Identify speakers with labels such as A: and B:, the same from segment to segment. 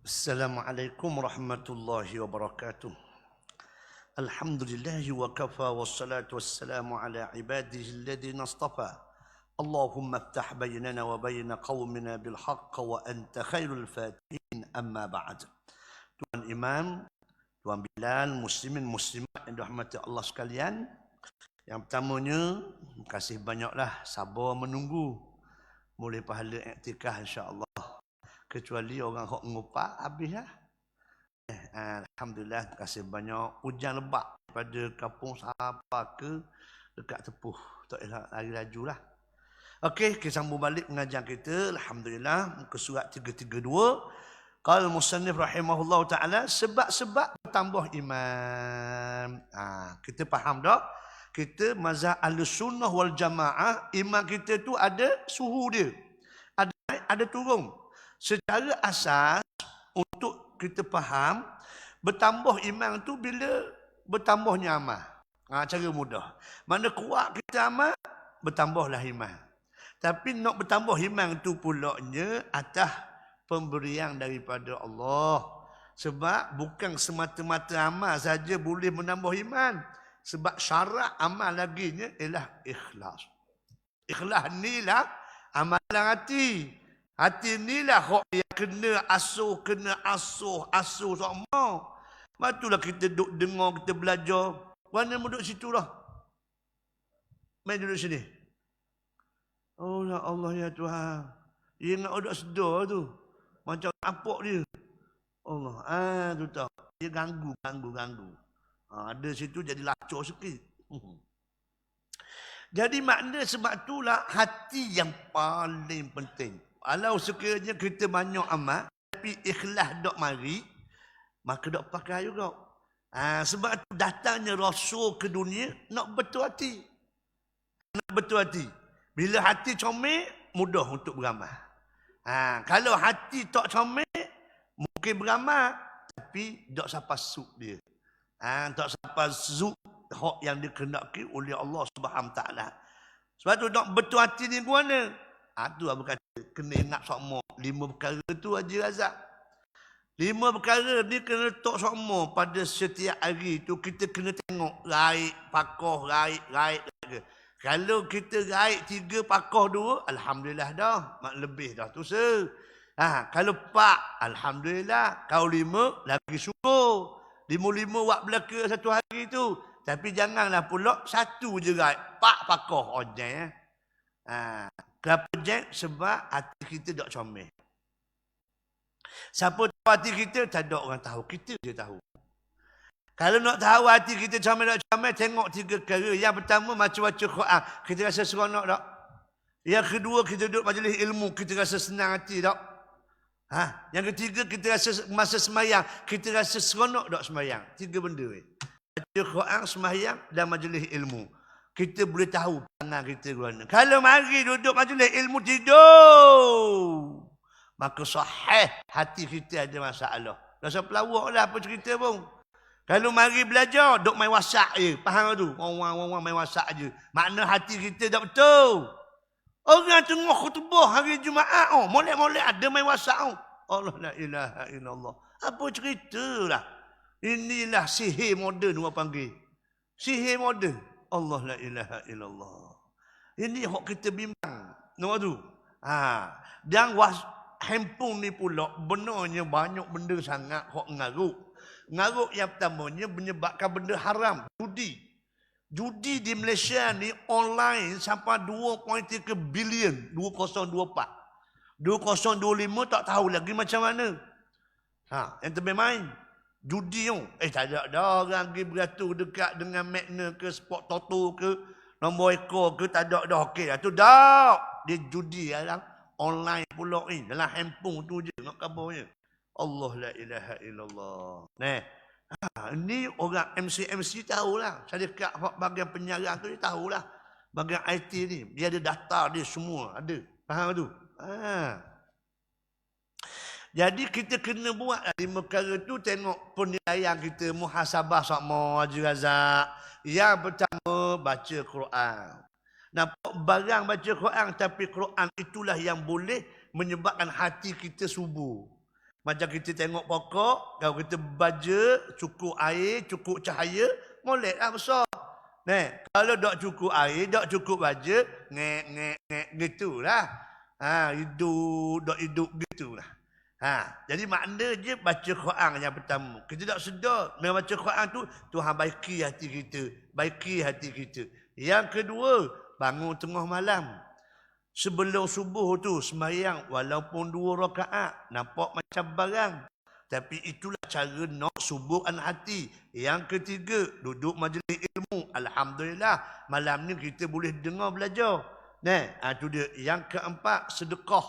A: Assalamualaikum warahmatullahi wabarakatuh. Alhamdulillah wa kafa wassalatu wassalamu ala ibadihi alladhina istafa. Allahumma iftah bainana wa baina qaumina bil haqq wa anta khairul fatihin, amma ba'd. Tuan Imam, Tuan Bilal, muslimin muslimat yang dirahmati Allah sekalian. Yang pertamanya, terima kasih banyaklah sabar menunggu mulai pahala iktikaf insya-Allah. Kecuali orang hok ngupak habis lah. Alhamdulillah, terima kasih banyak. Hujan lebat pada kampung Sapa ke dekat Tepuh. Tak payah lari laju lah. Okey, kita sambung balik pengajian kita. Alhamdulillah, muka surat 332. Qala musannif rahimahullah ta'ala, sebab-sebab bertambah iman. Kita faham tak? Kita mazhab Ahlussunnah wal Jamaah, iman kita tu ada suhu dia. Ada turun. Secara asas, untuk kita faham, bertambah iman tu bila bertambahnya amal. Cara mudah. Mana kuat kita amal, bertambahlah iman. Tapi nak bertambah iman tu pulaknya atas pemberian daripada Allah. Sebab bukan semata-mata amal saja boleh menambah iman. Sebab syarat amal laginya ialah ikhlas. Ikhlas ni lah amalan hati. Hati inilah yang kena asuh sama. Matulah kita duduk dengar, kita belajar. Mana duduk situ lah. Main duduk sini. Oh ya Allah ya Tuhan. Dia nak duduk sedar tu. Macam nampak dia. Allah. Tu tahu. Dia ganggu. Ada situ jadi lacur sikit. Jadi makna sebab itulah hati yang paling penting. Kalau sekiranya kita banyak amal, tapi ikhlas dok mari, maka dok pakai juga. Sebab itu datangnya Rasul ke dunia, nak betul hati. Bila hati comel, mudah untuk beramal. Kalau hati tak comel, mungkin beramal, tapi dok sampai suk dia. Tak sampai suk hak yang dikehendaki oleh Allah Subhanahu Taala. Sebab tu nak betul hati ni mana? Tu apa kata, kena ingat sama 5 perkara tu Haji Razak. 5 perkara ni kena letak sama pada setiap hari tu. Kita kena tengok raik, pakoh, raik. Kalau kita raik 3, pakoh 2, Alhamdulillah dah. Mak lebih dah tu kalau 4, Alhamdulillah. Kalau 5, lagi syukur. 5 buat belaka satu hari tu. Tapi janganlah pula satu je raik, 4 pakoh ojek. Kenapa jek? Sebab hati kita tak comel. Siapa tahu hati kita, tak ada orang tahu. Kita je tahu. Kalau nak tahu hati kita comel tak comel, tengok 3 perkara. Yang pertama, baca Quran. Kita rasa seronok tak? Yang kedua, kita duduk majlis ilmu. Kita rasa senang hati tak? Yang ketiga, kita rasa masa semayang. Kita rasa seronok tak semayang? 3 benda. Baca Quran, semayang dan majlis ilmu. Kita boleh tahu pandangan kita mana. Kalau mari duduk majlis ilmu tidur, maka sahih hati kita ada masalah. Rasa pelawak lah apa cerita pun. Kalau mari belajar, duk main WhatsApp je. Faham tu? Orang main WhatsApp je. Makna hati kita tak betul. Orang tengah khutbah hari Jumaat, molek-molek ada main WhatsApp. Allah la ilaha illallah. Apa cerita lah. Inilah sihir moden orang panggil. Sihir moden. Allah la ilaha illallah. Ini hak kita bimbang. Nampak tu? Dan handphone ni pula benarnya banyak benda sangat hak ngaruk. Ngaruk yang pertamanya menyebabkan benda haram. Judi di Malaysia ni online sampai 2.3 bilion. 2024. 2025 tak tahu lagi macam mana. Yang terbaik main. Judi tu. Tak ada dah orang pergi beratur dekat dengan Magna ke Sport Toto ke nombor ekor ke, tak ada dah. Okey lah tu dah. Dia judi dalam online pula ni. Dalam handphone tu je nak kabarnya. Allah la ilaha illallah. Ni orang MC tahulah. Syarikat bahagian penyiaran tu dia tahulah. Bahagian IT ni. Dia ada data dia semua. Ada. Faham tu? Jadi kita kena buat 5 perkara tu, tengok penilaian kita, muhasabah sama Haji Razak. Yang pertama, baca Quran. Nampak barang baca Quran, tapi Quran itulah yang boleh menyebabkan hati kita subur. Macam kita tengok pokok, kalau kita baja, cukup air, cukup cahaya, moleklah besar. Kalau tak cukup air, tak cukup baja, ngek gitulah. Hidup, tak hidup gitulah. Jadi makna je baca Quran yang pertama. Kita tak sedar dengan baca Quran tu, Tuhan baiki hati kita, baiki hati kita. Yang kedua, bangun tengah malam. Sebelum subuh tu sembahyang walaupun 2 rakaat, nampak macam barang. Tapi itulah cara nak subuhkan hati. Yang ketiga, duduk majlis ilmu. Alhamdulillah, malam ni kita boleh dengar belajar. Itu dia. Yang keempat, sedekah.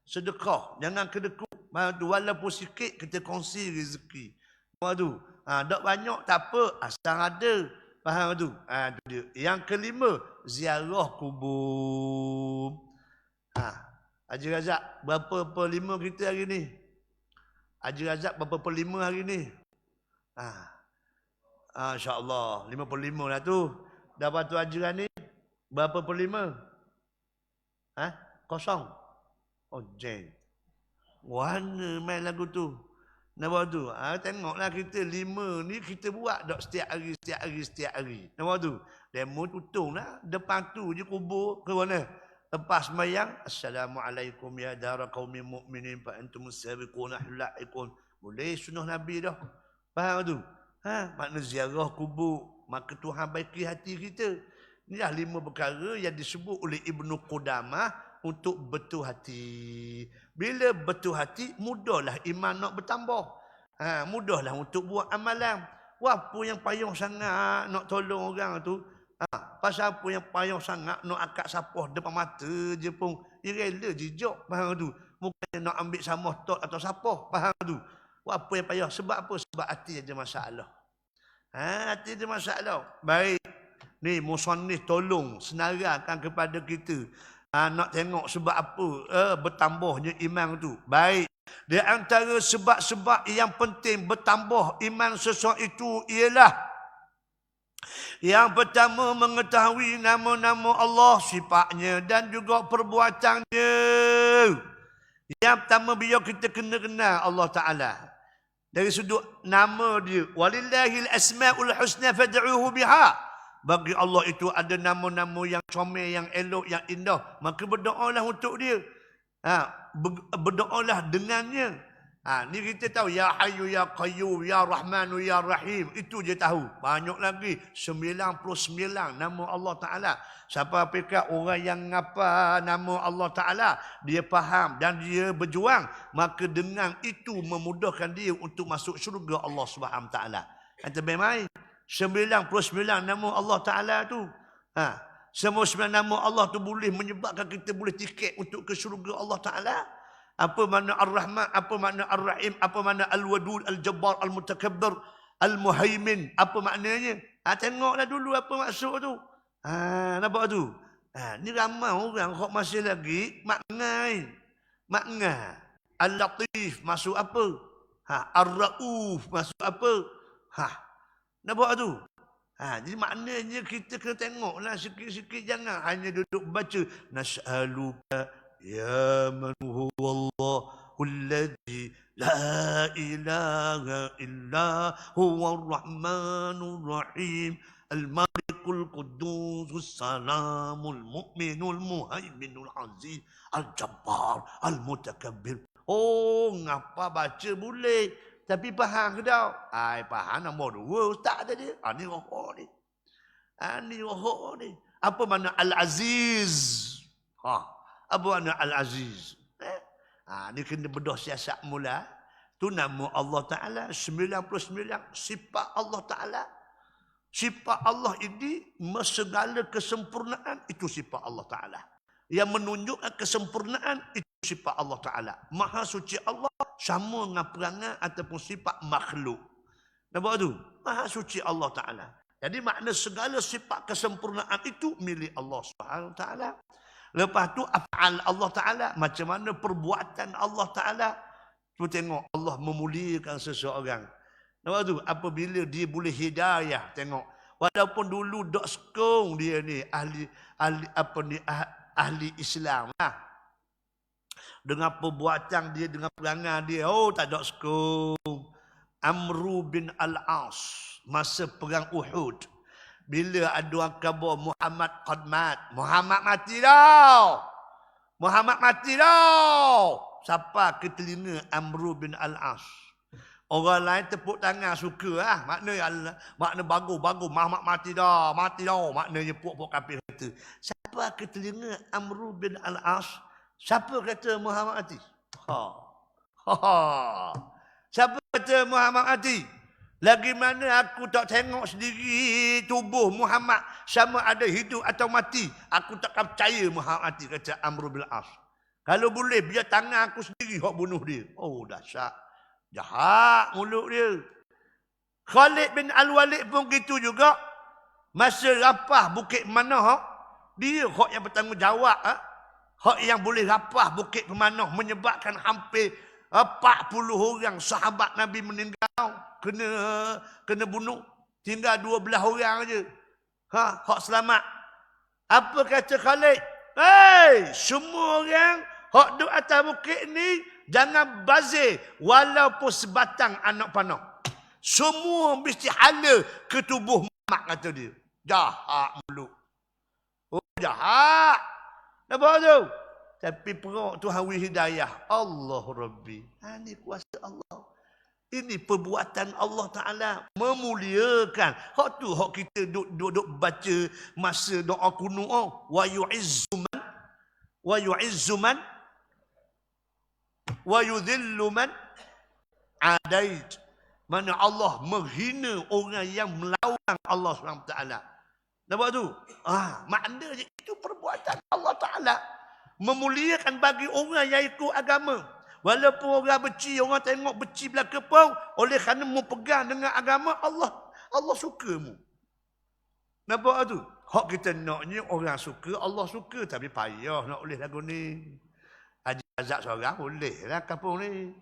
A: Sedekah, jangan kedekut. Walaupun sikit kita kongsi rezeki. Tak banyak tak apa, asal ada. Faham tu? Itu dia. Yang kelima, ziarah kubur. Haji Razak, berapa per 5 kita hari ni? Haji Razak berapa per 5 hari ni? InsyaAllah, 5 per 5 lah tu. Dah batu ajaran ni, berapa per 5? Kosong. Oh, jen. Warna main lagu tu. Nampak tu? Tengoklah kita 5 ni kita buat tak setiap hari. Nampak tu? Demo tutung lah. Depan tu je kubur ke mana? Lepas sembahyang, Assalamualaikum ya dara qaumin mu'minin fa antum sabiquna hulaikun. Boleh sunnah Nabi dah. Faham tu? Makna ziarah kubur, maka Tuhan baiki hati kita. Inilah 5 perkara yang disebut oleh Ibnu Qudamah untuk betul hati. Bila betul hati, mudahlah iman nak bertambah. Mudahlah untuk buat amalan. Apa yang payah sangat nak tolong orang tu? Pasal apa yang payah sangat nak akad sapah depan mata je pun. Dia rela jejak. Faham tu? Bukan nak ambil samah tot atau sapah. Faham tu? Apa yang payah? Sebab apa? Sebab hati ada masalah. Hati ada masalah. Baik. Ni musannif tolong senaraikan kepada kita. Nak tengok sebab apa bertambahnya iman tu. Baik. Di antara sebab-sebab yang penting bertambah iman seseorang itu ialah yang pertama, mengetahui nama-nama Allah, sifatnya dan juga perbuatannya. Yang pertama, biar kita kena kenal Allah Ta'ala. Dari sudut nama dia. Walillahil asma'ul husna fad'uhu biha. Bagi Allah itu ada nama-nama yang comel, yang elok, yang indah. Maka berdoalah untuk dia. Berdoalah dengannya. Ni kita tahu. Ya Hayyu, Ya Qayyum, Ya Rahmanu, Ya Rahim. Itu je tahu. Banyak lagi. 99 nama Allah Ta'ala. Siapa fikir orang yang ngapa nama Allah Ta'ala, dia faham dan dia berjuang. Maka dengan itu memudahkan dia untuk masuk syurga Allah Subhanahu Ta'ala. Yang terbaik main. 99 nama Allah Ta'ala tu. Semua 9 nama Allah tu boleh menyebabkan kita boleh tiket untuk ke syurga Allah Ta'ala. Apa makna Ar-Rahman, apa makna Ar-Rahim, apa makna Al-Wadud, Al-Jabbar, Al-Mutakabbir, Al-Muhaimin. Apa maknanya? Tengoklah dulu apa maksud tu. Nampak tu? Ni ramai orang kok masih lagi makna. Al-Latif masuk apa? Ar-Rauf masuk apa? Nampak tu? Jadi maknanya kita kena tengoklah sikit-sikit. Jangan hanya duduk baca. Nas'aluka ya man huwallahul ladzi la ilaha illa huwar rahmanur rahim. Al-Malikul Quddus Salamul Mu'minul Muhaiminul Aziz Al-Jabbar Al-Mutakabbir. Oh, ngapa baca boleh? Tapi faham ke tak? Faham nombor 2 ustaz tadi. Ni rohok ni. Ni rohok ni. Apa makna Al-Aziz? Apa makna Al-Aziz? Ni kena bedah siasat mula. Tu nama Allah Ta'ala. 99 sifat Allah Ta'ala. Sifat Allah ini segala kesempurnaan itu sifat Allah Ta'ala. Yang menunjukkan kesempurnaan itu sifat Allah Ta'ala. Maha suci Allah sama dengan perangai ataupun sifat makhluk. Nampak tu? Maha suci Allah Ta'ala. Jadi makna segala sifat kesempurnaan itu milik Allah Subhanahu Ta'ala. Lepas tu af'al Allah Ta'ala. Macam mana perbuatan Allah Ta'ala. Tu tengok Allah memuliakan seseorang. Nampak tu? Apabila dia boleh hidayah. Tengok. Walaupun dulu dok sekong dia ni ahli Islam lah. Dengan perbuatan dia, dengan perangai dia. Oh, tak ada sekung. Amru bin Al-As. Masa perang Uhud. Bila ada khabar Muhammad qad mat. Muhammad mati dah. Muhammad mati dah. Siapa ke telinga Amru bin Al-As. Orang lain tepuk tangan suka lah. Makna bagus. Muhammad mati dah. Maknanya puk-puk kafir kata. Siapa ke telinga Amru bin Al-As. Siapa kata Muhammad mati? Siapa kata Muhammad mati? Lagi mana aku tak tengok sendiri tubuh Muhammad sama ada hidup atau mati. Aku takkan percaya Muhammad mati, kata Amr bin As. Kalau boleh, biar tangan aku sendiri hok bunuh dia. Oh, dahsyat. Jahat mulut dia. Khalid bin Al-Walid pun gitu juga. Masa rapah Bukit Pemanah, dia hok yang bertanggungjawab. Hok yang boleh rapah Bukit Pemanah menyebabkan hampir 40 orang sahabat Nabi meninggal. Kena bunuh. Tinggal 12 orang aja. Hak selamat. Apa kata Khalid? Hei, semua orang hak duduk atas bukit ni jangan bazir walaupun sebatang anak panah. Semua mesti hala ke tubuh Muhammad, kata dia. Jahat mulut. Oh, jahat. Nampak tu? Tapi perut Tuhan beri hidayah. Allah Rabbi. Ini kuasa Allah. Ini perbuatan Allah Ta'ala. Memuliakan. Hak tu hak kita duduk baca masa doa kunu'ah. Wa yu'izzu man. Wa yu'izzu man. Wa yudhillu man. Adait. Mana Allah menghina orang yang melawan Allah SWT. Nampak tu? Maknanya itu perbuatan Allah Ta'ala. Memuliakan bagi orang yang ikut agama. Walaupun orang benci, orang tengok benci belaka pun, oleh kerana mu pegang dengan agama Allah suka mu. Nampak tu? Hak kita naknya orang suka, Allah suka, tapi payah nak boleh lagu ni. Azab seorang boleh lah kampung ni.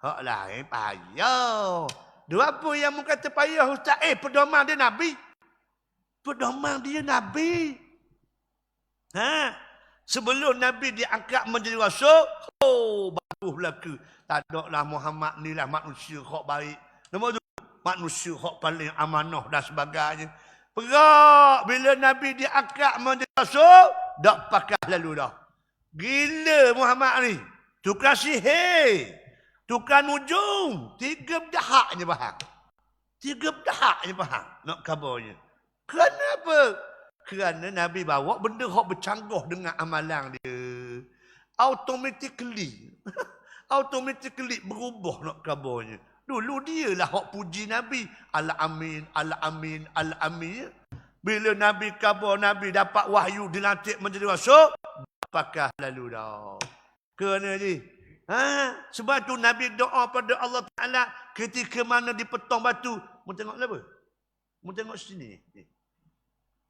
A: Hak lain payah. Dua apa yang mu kata payah ustaz? Pedoman dia Nabi. Pedoman dia Nabi. Sebelum Nabi diangkat menjadi rasul, bagus belaka. Tak ada lah Muhammad ni lah manusia hak baik. Nombor tu, manusia hak paling amanah dan sebagainya. Perak bila Nabi diangkat menjadi rasul, dak pakai lalu dah. Gila Muhammad ni. Tukar sihir. Tukar nujum. 3 bedahak je faham. 3 bedahak je faham nak kabarnya. Kenapa? Kerana Nabi bawa benda hak bercanggah dengan amalan dia. Automatically berubah nak kabarnya. Dulu dia lah hak puji Nabi. Al-Amin, Al-Amin, Al-Amin. Bila Nabi kabar, Nabi dapat wahyu dilantik menjadi rasul, apakah lalu dah. Kerana ni. Sebab tu Nabi doa pada Allah Ta'ala ketika mana di petang batu. Mu tengok apa? Mu tengok sini.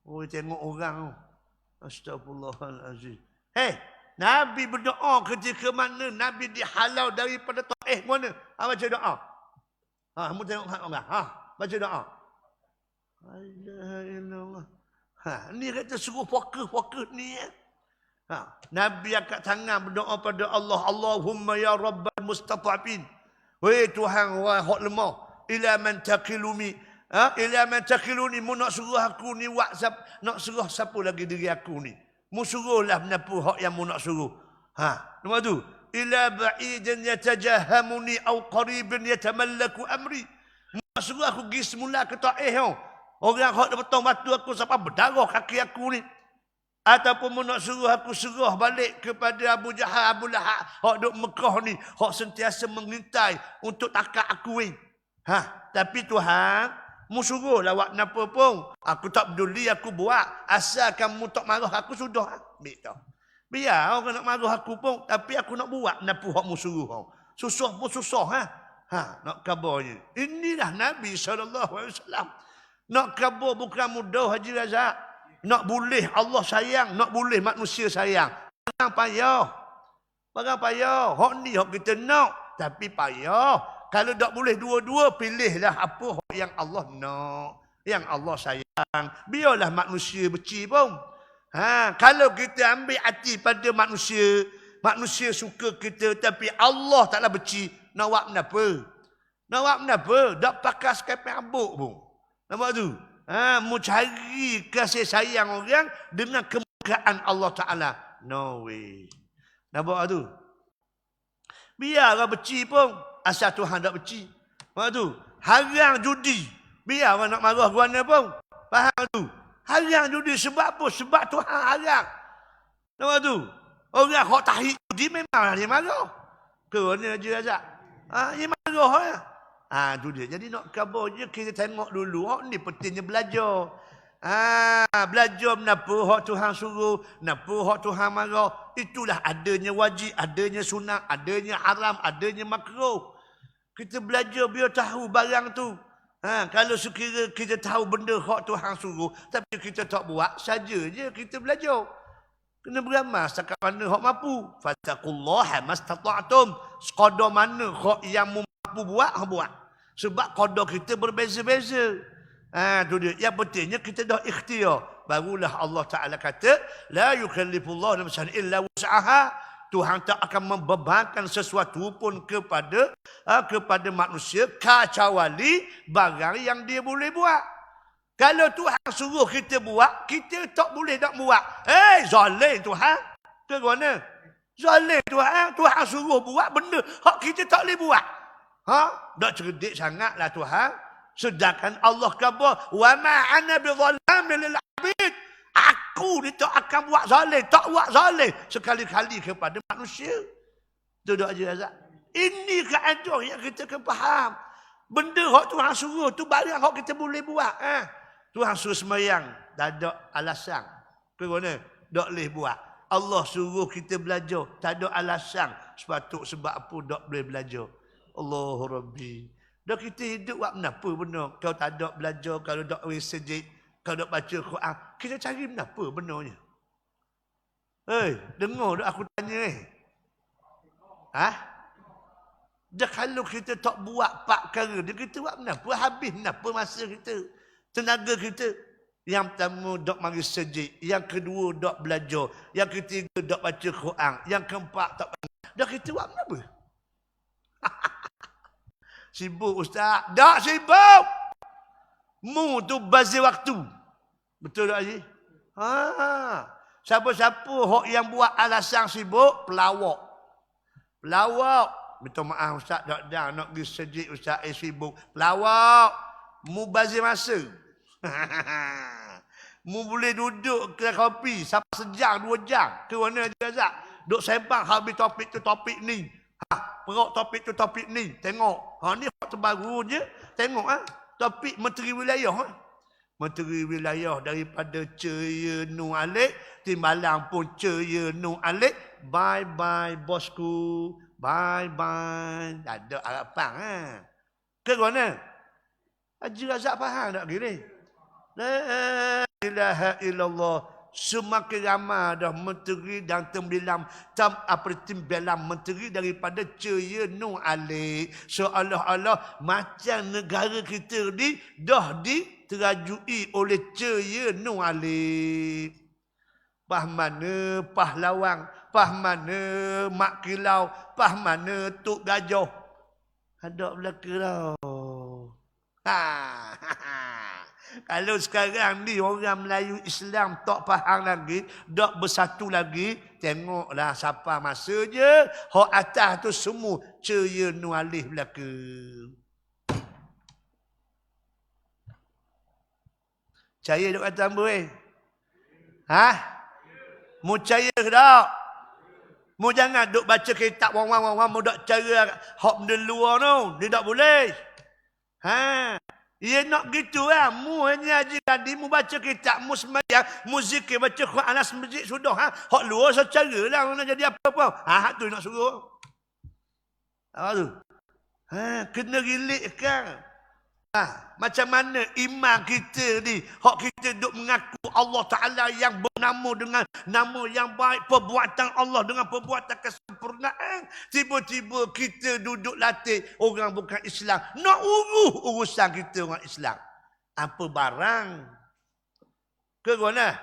A: Oh, tengok orang. Astagfirullahalazim. Nabi berdoa ketika mana Nabi dihalau daripada Taif mana? Baca doa. Mu tengok orang. Baca doa. La ilaha illallah. Ni kata suruh fokus ni. Nabi angkat tangan berdoa pada Allah. Allahumma ya rabbal mustata'fin. Wahai Tuhan, wahai hak lemah. Ila man taqilumi. Ila man taqiluni, mu nak suruh aku ni WhatsApp, nak suruh siapa lagi diri aku ni. Mu suruhlah menapa hak yang mu nak suruh. Nombor tu. Ila ba'idin yatajahamuni aw qaribin yatamallaku amri. Mu nak suruh aku pergi semula ke Taif. Orang hak petang batu aku sampai berdarah kaki aku ni. Ataupun mu nak suruh aku suruh balik kepada Abu Jahal, Abu Lahab, hak duk Mekah ni, hak sentiasa mengintai untuk takak aku ni. Tapi Tuhan, mu suruh lawak napa pun. Aku tak peduli, aku buat. Asalkan mu tak marah aku, sudah. Ambil tau. Biar orang nak marah aku pun. Tapi aku nak buat napa hak mu suruh. Susah pun susah. Nak kabarnya. Inilah Nabi SAW. Nak kabar bukan mudah, Haji Razak. Nak boleh Allah sayang. Nak boleh manusia sayang. Barang payah. Hak ni hak kita nak. Tapi payah. Kalau tak boleh dua-dua, pilihlah apa yang Allah nak. Yang Allah sayang. Biarlah manusia benci pun. Kalau kita ambil hati pada manusia, Manusia suka kita tapi Allah taklah benci. Nak buat kenapa? Nak buat kenapa? Tak pakai sekeping abuk pun. Nampak tu? Mu cari kasih sayang orang dengan kemurkaan Allah Ta'ala. No way. Nampak tu? Biar orang benci pun. Asal Tuhan tak benci. Nampak tu? Haram judi. Biar orang nak marah guana pun. Faham tu? Haram judi sebab apa? Sebab Tuhan haram. Nampak tu? Orang hak tahik judi memanglah dia marah. Kerana je Razak. Dia marah lah. Tu dia. Jadi nak khabar je kita tengok dulu. Ni pentingnya belajar. Belajar kenapa hak Tuhan suruh, kenapa hak Tuhan marah. Itulah adanya wajib, adanya sunat, adanya haram, adanya makruh. Kita belajar biar tahu barang tu. Kalau sekira kita tahu benda hak Tuhan suruh, tapi kita tak buat, saja je kita belajar. Kena beramal setakat mana hak mampu. Fattaqullaha mastata'tum. Sekadar mana hak yang mampu buat, hak buat. Sebab qadar kita berbeza-beza. Tu dia. Yang pentingnya kita dah ikhtiar. Barulah Allah Ta'ala kata, la yukallifullahu nafsan illa wus'aha. Tuhan tak akan membebankan sesuatu pun kepada manusia kecuali barang yang dia boleh buat. Kalau Tuhan suruh kita buat, kita tak boleh nak buat. Zalim Tuhan. Ke mana? Zalim Tuhan. Tuhan suruh buat benda hak kita tak boleh buat. Tak cerdik sangatlah Tuhan. Sedangkan Allah kata, wa ma ana bidhallamin lil 'abid. Aku ni tak akan buat zalim, tak buat zalim sekali-kali kepada manusia. Tu dak je Azab. Ini keadaan yang kita kena faham. Benda hak Tuhan suruh tu barang hak kita boleh buat. Tuhan suruh sembahyang, tak ada alasan. Ke mana? Tak boleh buat. Allah suruh kita belajar, tak ada alasan. Sebab apa tak boleh belajar. Allahu Rabbi. Dah kita hidup buat kenapa benda? Kau tak ada belajar, kalau tak research, kalau tak baca Quran, kita cari kenapa benarnya? Dengar dah aku tanya Dah kalau kita tak buat pak perkara, dia kita buat kenapa? Habis kenapa masa kita? Tenaga kita. Yang pertama, dok mari sejik. Yang kedua, dok belajar. Yang ketiga, dok baca Quran. Yang keempat, tak dah kita buat kenapa? Sibuk Ustaz. Tak sibuk. Mu tu bazir waktu. Betul tak Haji? Siapa-siapa hok yang buat alasan sibuk, pelawak. Pelawak. Minta maaf Ustaz, tak ada nak pergi sejik Ustaz sibuk. Pelawak. Mu bazir masa. Mu boleh duduk kedai kopi sampai sejam, 2 jam. Ke mana je Azab? Duk sembang habis topik tu topik ni. Perok topik tu topik ni. Tengok. Ni hak terbaru je. Tengok topik menteri wilayah. Menteri wilayah daripada Ceria Nur Alik. Timbalang pun Ceria Nur Alik. Bye-bye bosku. Bye-bye. Ada harapan. Ke mana? Haji Razak faham tak gini? La ilaha illallah. Semakin ramai dah menteri dan timbalang menteri daripada Ceria Nur Alik. Seolah-olah macam negara kita ni dah diterajui oleh Ceria Nur Alik. Pah mana pahlawan, pah mana mak kilau, pah mana tok gajah. Ada belaka tau. Kalau sekarang ni orang Melayu Islam tak faham lagi, tak bersatu lagi, tengoklah siapa masa je, hak atas tu semua Ceria Nur Alik belaka. Percaya duk kata hamba Mu percaya ke tak? Mu jangan duk baca kitab wang-wang, mu dak cara hak benda luar tu, dia tak boleh. Ya nak gitu mu hanya haji tadi, mu baca kitab, mu sembahyang, mu zikir, baca Quran alas masjid sudah. Hak luar secara lah nak jadi apa-apa. Hak tu nak suruh. Apa tu? Kena relatekan. Macam mana iman kita ni, hak kita duk mengaku Allah Ta'ala yang bernama dengan nama yang baik, perbuatan Allah dengan perbuatan kesempurnaan. Tiba-tiba kita duduk latih orang bukan Islam, nak urusan kita orang Islam. Apa barang? Ke mana?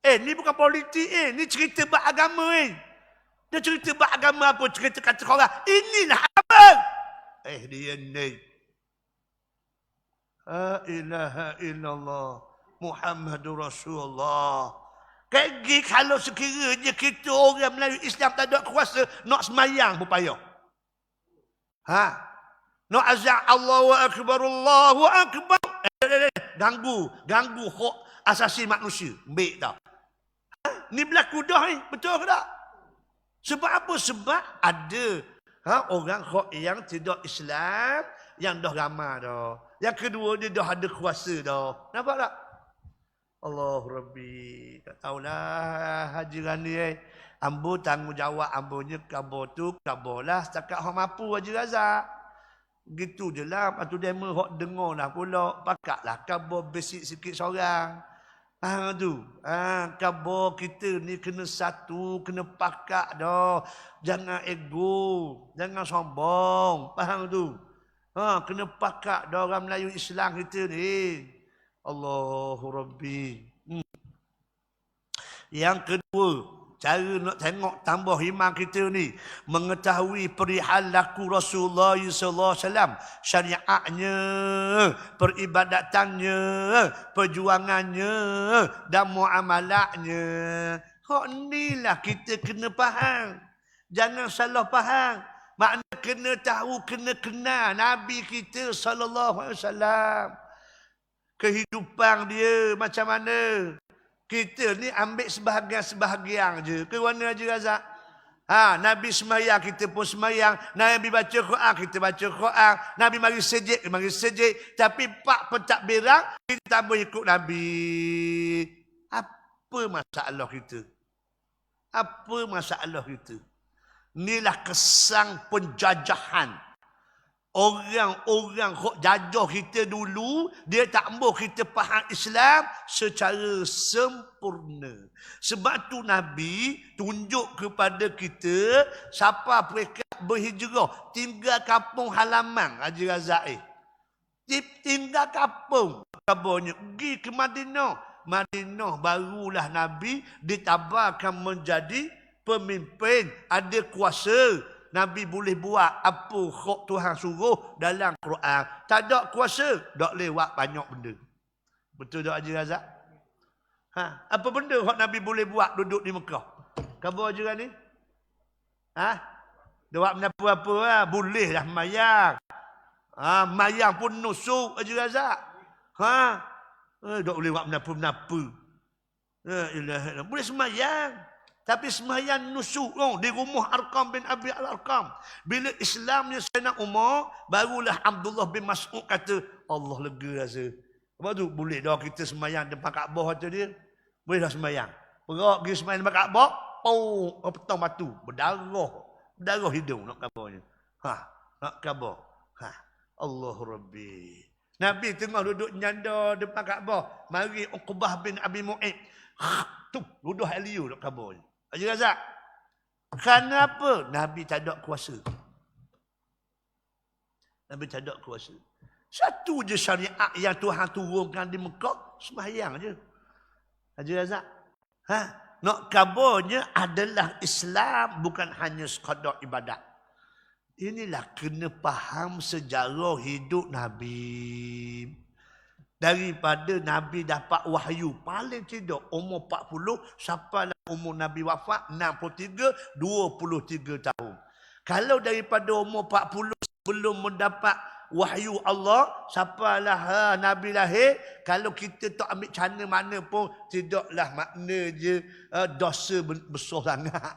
A: Ni bukan politik ni cerita bab agama Dia cerita bab agama apa, cerita kata orang. Inilah apa? Dia ni. La ilaha illallah. Muhammadur Rasulullah. Kegi kalau sekiranya kita orang Melayu Islam tak ada kuasa, nak semayang pun payah. Nak azan Allahu Akbar, Allahu Akbar. Ganggu hak asasi manusia. Baik tak? Ni berlaku dah ni. Betul ke tak? Sebab apa? Sebab ada orang yang tidak Islam yang dah ramai dah. Yang kedua dia dah ada kuasa dah. Nampak tak? Allah Rabbi. Tak tahulah Haji Rani Ambo tanggungjawab ambonya kabur tu kaburlah setakat hak mampu Haji Razak. Gitu je lah. Lepas tu demo hak dengar lah pula. Pakatlah kabur basic sikit seorang. Kabur kita ni kena satu, kena pakat dah. Jangan ego, jangan sombong. Faham tu? Kena pakat dah orang Melayu Islam kita ni. Allahu Rabbi. Yang kedua, cara nak tengok tambah iman kita ni, mengetahui perihal laku Rasulullah sallallahu alaihi wasallam, syariatnya, peribadatannya, perjuangannya dan muamalahnya. Hak inilah kita kena faham. Jangan salah faham. Makna kena tahu, kena kenal Nabi kita sallallahu alaihi wasallam. Kehidupan dia macam mana? Kita ni ambil sebahagian-sebahagian je. Ke mana Haji Razak? Nabi semayang, kita pun semayang. Nabi baca Quran, kita baca Quran. Nabi mari sejid, mari sejid. Tapi pak pentadbiran, kita tak boleh ikut Nabi. Apa masalah kita? Apa masalah kita? Inilah kesan penjajahan. Orang-orang yang jajah kita dulu, dia tak mahu kita faham Islam secara sempurna. Sebab tu Nabi tunjuk kepada kita, siapa mereka berhijrah, tinggal kampung halaman, Haji Razak tinggal kampung, kabarnya pergi ke Madinah. Madinah barulah Nabi ditabarkan menjadi pemimpin, ada kuasa. Nabi boleh buat apa hak Tuhan suruh dalam Quran. Tak ada kuasa, tak lewat banyak benda. Betul tak Haji Razak? Apa benda hak Nabi boleh buat duduk di Mekah? Khabar Haji ni? Dia buat apa-apa lah. Boleh lah mayang. Mayang pun nusuk Haji Razak. Tak boleh buat menapa-menapa. Boleh semayang. Tapi semayang nusuk di rumah Arqam bin Abi Al-Arqam. Bila Islamnya Sayyidina Umar, barulah Abdullah bin Mas'ud kata, Allah lega rasa. Lepas tu, boleh dah kita semayang depan Kaabah kata dia. Boleh dah semayang. Perak pergi semayang depan Kaabah, petang batu. Berdarah hidung nak kabarnya. Nak kabar. Allah Rabbi. Nabi tengah duduk nyanda depan Kaabah. Mari Uqbah bin Abi Mu'id. Tu, duduk haliu nak kabarnya. Haji Razak. Kenapa? Nabi tak ada kuasa. Nabi tak ada kuasa. Satu je syariat yang Tuhan turunkan di Mekah, sembahyang je. Haji Razak. Nak kabarnya adalah Islam, bukan hanya sekadar ibadat. Inilah kena faham sejarah hidup Nabi. Daripada Nabi dapat wahyu, paling tidak umur 40, sampailah umur Nabi wafat 63, 23 tahun. Kalau daripada umur 40 sebelum mendapat wahyu Allah, sampailah Nabi lahir, kalau kita tak ambil cara mana pun, tidaklah makna je dosa besar sangat.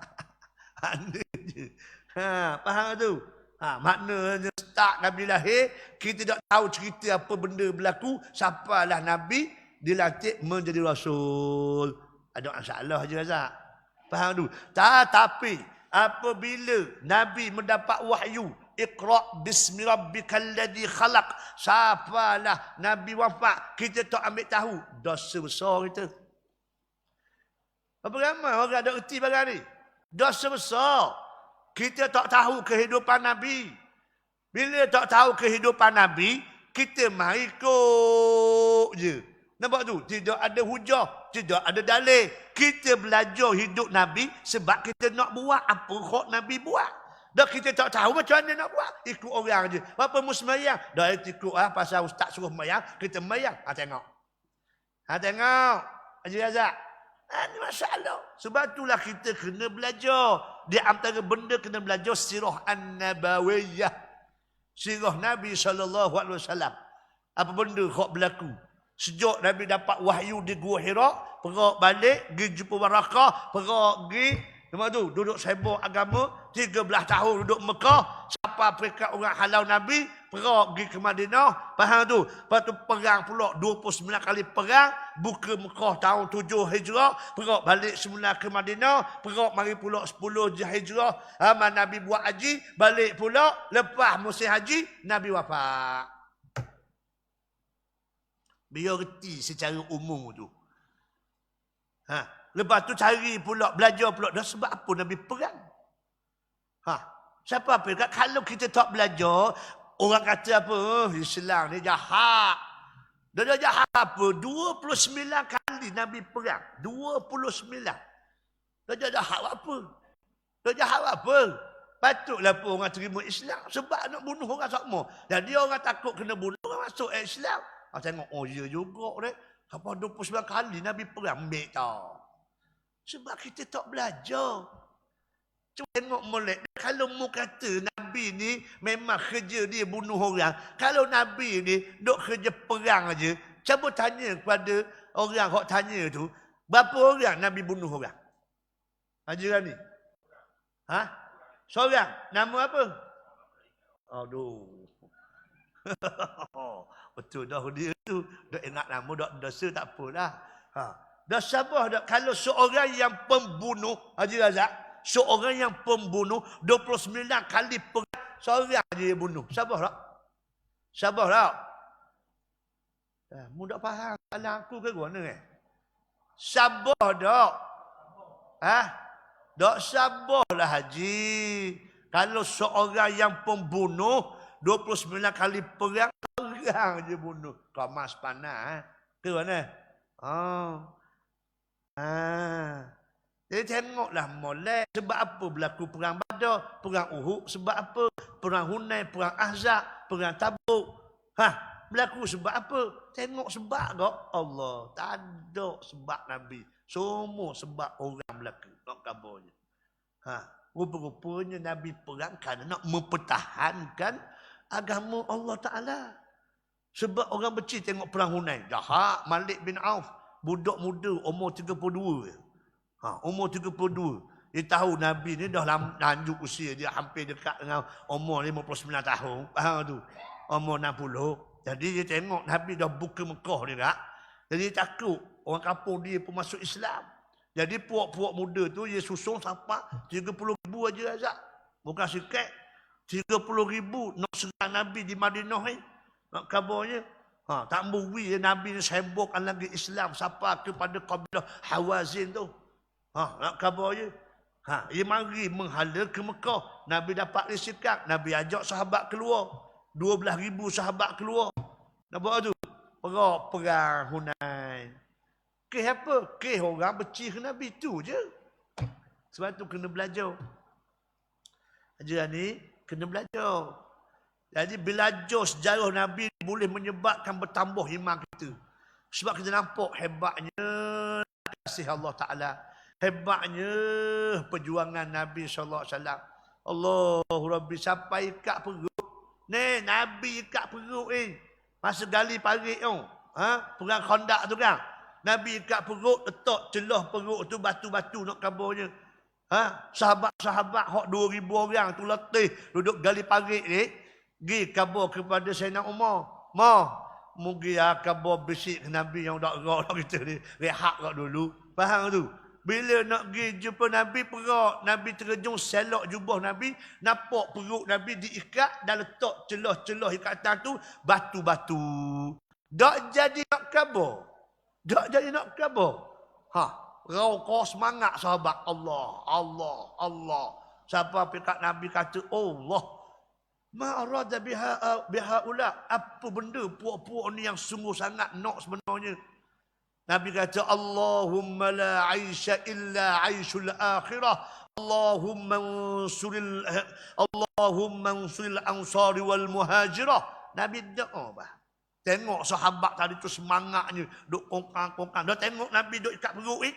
A: Makna je. Faham tu? Maknanya start Nabi lahir, kita tak tahu cerita apa benda berlaku, sampailah Nabi dilantik menjadi Rasul. Ada masalah Haji Razak. Faham tu? Tapi apabila Nabi mendapat wahyu, Iqra' bismi rabbikal ladzi khalaq, sampailah Nabi wafat, kita tak ambil tahu, dosa besar kita. Apa ramai orang ada erti barang ni? Dosa besar. Kita tak tahu kehidupan Nabi. Bila tak tahu kehidupan Nabi, kita mari ikut je. Nampak tu? Tidak ada hujah, tidak ada dalil. kita belajar hidup Nabi sebab kita nak buat apa hak Nabi buat. Dah kita tak tahu macam mana nak buat. Ikut orang je. Apa mu semayang? Dah ikut pasal ustaz suruh semayang, kita semayang. Tengok. Tengok. Haji Razak. Ini masalah. Sebab itulah kita kena belajar. Di antara benda kena belajar sirah an-nabawiyah. Sirah Nabi SAW. Apa benda hak berlaku? Sejak Nabi dapat wahyu di Gua Hira, perak balik, pergi jumpa Warakah, perak pergi, lepas tu duduk sibuk agama, 13 tahun duduk Mekah, sampai peringkat orang halau Nabi, perak pergi ke Madinah, faham tu? Lepas tu perang pula 29 kali perang, buka Mekah tahun 7 Hijrah, perak balik semula ke Madinah, perak mari pula 10 Hijrah, Nabi buat haji, balik pula, lepas musim haji, Nabi wafat. Biar reti secara umum tu. Lepas tu cari pula, belajar pula. Dah sebab apa Nabi perang? Siapa apa? Kalau kita tak belajar, orang kata apa? Islam ni jahat. Dah jahat apa? 29 kali Nabi perang. 29. Dah jahat apa? Dah jahat apa? Patutlah pun orang terima Islam. Sebab nak bunuh orang sama. Jadi orang takut kena bunuh, orang masuk Islam. Tengok, ya juga dek. Sampai 29 kali Nabi perang, ambil tau. Sebab kita tak belajar. Cuba tengok molek. Kalau mu kata Nabi ni memang kerja dia bunuh orang. Kalau Nabi ni duk kerja perang aja, cuba tanya kepada orang yang tanya tu, berapa orang Nabi bunuh orang? Haji Rani? Seorang. Nama apa? Aduh. Betul dah dia tu. Dah ingat nama, dah dosa tak apalah. Dah sabar dah. Kalau seorang yang pembunuh, Haji Razak, seorang yang pembunuh 29 kali perang, seorang dia bunuh. Sabar tak? Sabar tak? Mu tak faham kalau aku ke mana Sabar tak? Tak sabarlah Haji. Kalau seorang yang pembunuh 29 kali perang, orang je bunuh. Kau mas panah. Ke mana? Jadi tengoklah molek. Sebab apa berlaku perang Badar, perang Uhud? Sebab apa? Perang Hunain, perang Ahzab, perang Tabuk. Berlaku sebab apa? Tengok sebab kau Allah. Tak ada sebab Nabi. Semua sebab orang berlaku. Nak kabarnya. Rupa-rupanya Nabi perang kerana nak mempertahankan agama Allah Ta'ala. Sebab orang becih tengok perang Hunain. Jahat Malik bin Auf. Budak muda umur 32. Umur 32. Dia tahu Nabi ni dah lanjut usia. Dia hampir dekat dengan umur 59 tahun. Faham tu? Umur 60. Jadi dia tengok Nabi dah buka Mekah ni tak. Jadi dia takut. Orang kampung dia pun masuk Islam. Jadi puak-puak muda tu dia susun sampai 30,000 aja Azab. Bukan sikit. 30,000 nak serang Nabi di Madinah ni. Nak kabarnya. Tak mungkin Nabi ni sibukkan lagi Islam sampai kepada kabilah Hawazin tu. Nak kabarnya. Dia mari menghala ke Mekah. Nabi dapat risikat. Nabi ajak sahabat keluar. 12,000 sahabat keluar. Nampak tu? Perang Hunain. Kes apa? Kes orang becih ke Nabi tu je. Sebab tu kena belajar. Ajaran ni kena belajar. Jadi belajar sejarah Nabi boleh menyebabkan bertambah iman kita. Sebab kita nampak hebatnya kasih Allah Ta'ala. Hebatnya perjuangan Nabi SAW. Allahu Rabbi sampai ikat perut. Ni Nabi ikat perut ni. Masa gali parit tu. Perang Khandak tu kan. Nabi ikat perut, letak celah perut tu batu-batu nak kabarnya. Sahabat-sahabat hak 2,000 orang tu letih duduk gali parit ni. Gi kabar kepada Sayyidina Umar. Mungkin kabar bisik ke Nabi yang tak gerak kita ni. Rehat kat dulu. Faham tu? Bila nak pergi jumpa Nabi, perak. Nabi terjun selok jubah Nabi. Nampak perut Nabi diikat dan letak celah-celah ikatan tu batu-batu. Tak jadi nak kabar. Tak jadi nak kabar. Rauqah semangat sahabat. Allah. Siapa pikat Nabi kata Allah. Ma'arada biha ula. Apa benda puak-puak ni yang sungguh sangat nak sebenarnya. Nabi kata, Allahumma la aisha illa aishul akhirah. Allahumma ansuril ansari wal muhajirah. Nabi doa bah. Tengok sahabat tadi tu semangatnya. Duk kongkang-kongkang. Dah tengok Nabi duk ikat perut ni.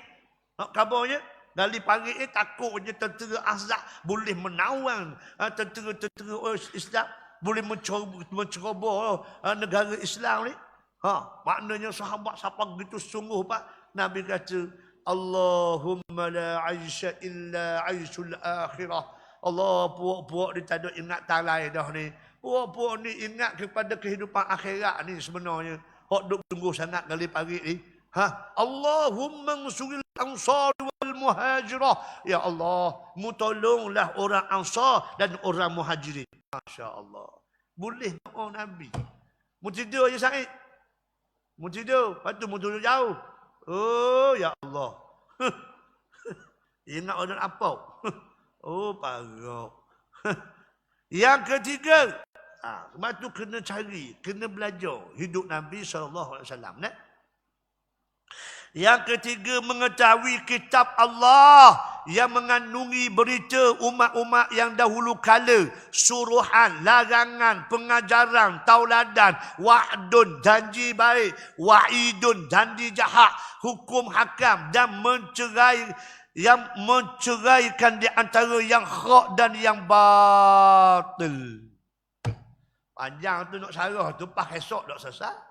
A: Nak kabarnya. Dari pagi ni takutnya tentera Ahzab boleh menawan tentera Islam. Boleh menceroboh negara Islam ni. Maknanya sahabat siapa begitu sungguh pak. Nabi kata, Allahumma la aisha illa aishul akhirah. Allah, puak-puak dia tak ada ingat talai dah ni. Puak-puak ni ingat kepada kehidupan akhirat ni sebenarnya. Hak duk sungguh sangat kali pagi ni. Allahumma ansuril ansar wal muhajirah. Ya Allah, mu tolonglah orang ansar dan orang muhajirin. Masya-Allah. Boleh doa Nabi. Mu tidur je Said. Mu tidur, lepas tu mu tidur jauh. Oh, ya Allah. Ingat orang apa? Oh, parah. Yang ketiga, sebab tu kena cari, kena belajar hidup Nabi SAW. Yang ketiga, mengetahui kitab Allah yang mengandungi berita umat-umat yang dahulu kala, suruhan, larangan, pengajaran, tauladan, wa'dun, janji baik, wa'idun, janji jahat, hukum hakam dan menceraikan di antara yang hak dan yang batil. Panjang tu nak syarah tu pakai esok tak selesai.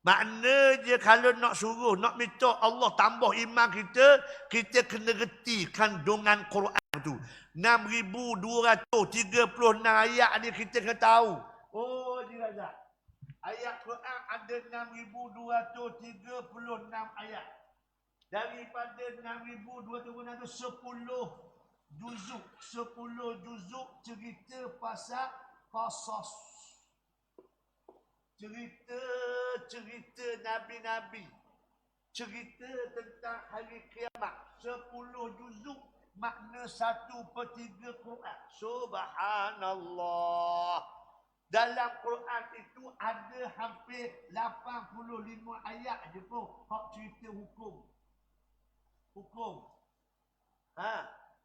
A: Makna je kalau nak suruh, nak minta Allah tambah iman kita, kita kena reti kandungan Quran tu. 6,236 ayat ni kita kena tahu. Oh, Razak. Ayat Quran ada 6,236 ayat. Daripada 6,236 tu 10 juzuk. 10 juzuk cerita pasal qasas. Cerita Nabi-Nabi. Cerita tentang hari kiamat. 10 juzuk. Makna 1/3 Quran. Subhanallah. Dalam Quran itu ada hampir 85 ayat je pun. Hak cerita hukum.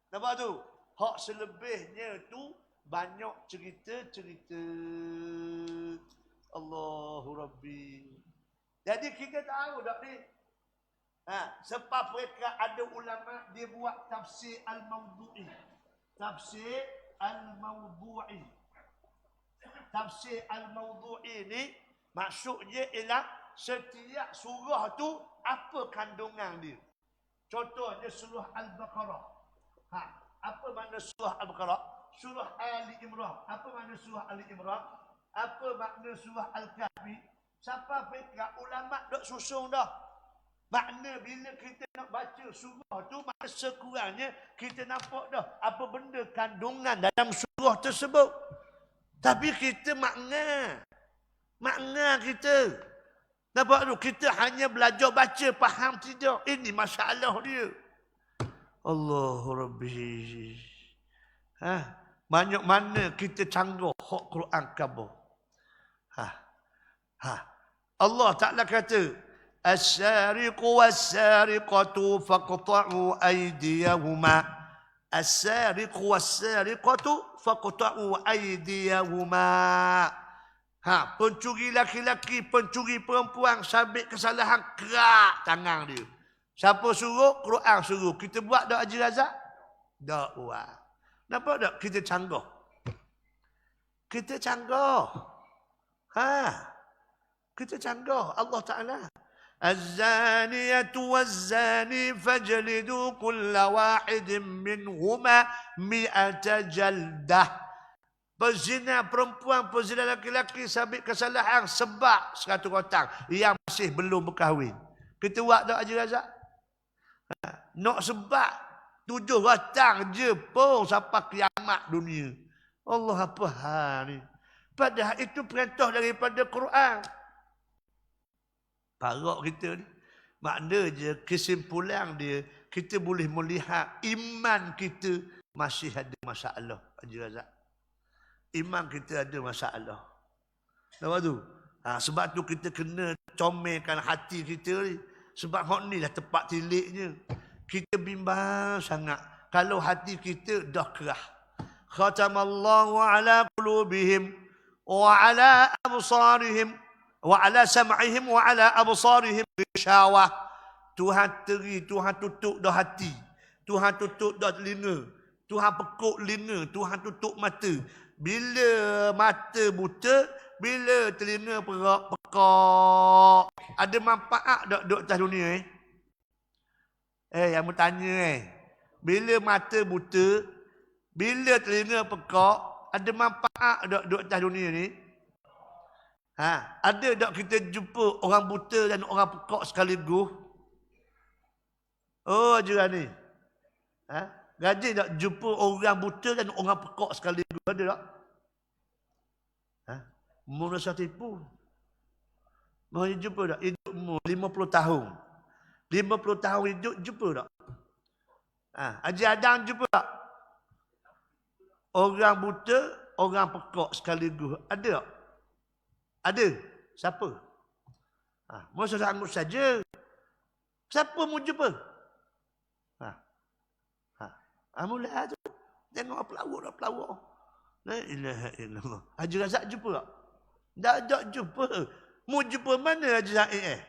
A: Nampak tu? Hak selebihnya tu banyak cerita-cerita. Allahu Rabbi. Jadi kita tahu tak ni? Sebab mereka ada ulama dia buat tafsir al-mawdu'i. Tafsir al-mawdu'i. Tafsir al-mawdu'i ni maksudnya ialah setiap surah tu apa kandungan dia. Contohnya surah Al-Baqarah. Apa makna surah Al-Baqarah? Surah Ali Imran. Apa makna surah Ali Imran? Apa makna surah Al-Kahfi? Siapa fikir ulama dok susung dah. Makna bila kita nak baca surah tu, makna sekurangnya kita nampak dah apa benda kandungan dalam surah tersebut. Tapi kita makna kita. Nampak tu? Kita hanya belajar baca, faham tidak. Ini masalah dia. Allahu Rabbi. Banyak mana kita canggah hak Quran kabur. Allah Ta'ala kata, As-sariqu was-sariqatu faqta'u aydiyahuma. As-sariqu was-sariqatu faqta'u aydiyahuma. Pencuri laki-laki, pencuri perempuan, sabit kesalahan, kerak tangan dia. Siapa suruh? Quran suruh. Kita buat tak Haji Razak? Tak buat. Nampak tak? Kita canggah. Kita canggah. Allah Ta'ala. Az-zaniyatu waz-zani fajlidu kulla wahidin minhuma mi'ata jaldah. Perzina perempuan, perzina laki-laki, sabit kesalahan sebab 100 rotang yang masih belum berkahwin. Kita buat tak Haji Razak? Nak sebab 7 rotang je pun sampai kiamat dunia. Allah, apa hal ni? Padahal itu perintah daripada Quran. Parak kita ni. Makna je kesimpulan dia, kita boleh melihat iman kita masih ada masalah Haji Razak. Iman kita ada masalah. Nampak tu? Sebab tu kita kena comelkan hati kita ni. Sebab hak ni lah tempat tiliknya. Kita bimbang sangat. Kalau hati kita dah kerah. Khatamallahu ala qulubihim wa ala absarihim wa ala sam'ihim wa ala absarihim ghishawah. Tuhan teri, Tuhan tutup dah hati. Tuhan tutup dah telinga. Tuhan pekuk telinga, Tuhan tutup mata. Bila mata buta, bila telinga pekak. Ada manfaat tak duduk atas dunia yang bertanya bila mata buta, bila telinga pekak, ada manfaat tak duduk atas dunia ni? Ada tak kita jumpa orang buta dan orang pekak sekaligus? Oh, jiran ni. Gaji tak jumpa orang buta dan orang pekak sekaligus? Ada tak? Mula saya tipu. Mau jumpa tak? Hidup umur 50 tahun. 50 tahun hidup, jumpa tak? Haji Adam jumpa tak? Orang buta, orang pekak sekaligus. Ada tak? Ada? Siapa? Masa sanggup saja. Siapa mau jumpa? Mula tu. Tengok pelawak. La ilaha illallah. Haji Razak jumpa tak? Tak jumpa. Mau jumpa mana Haji Zaid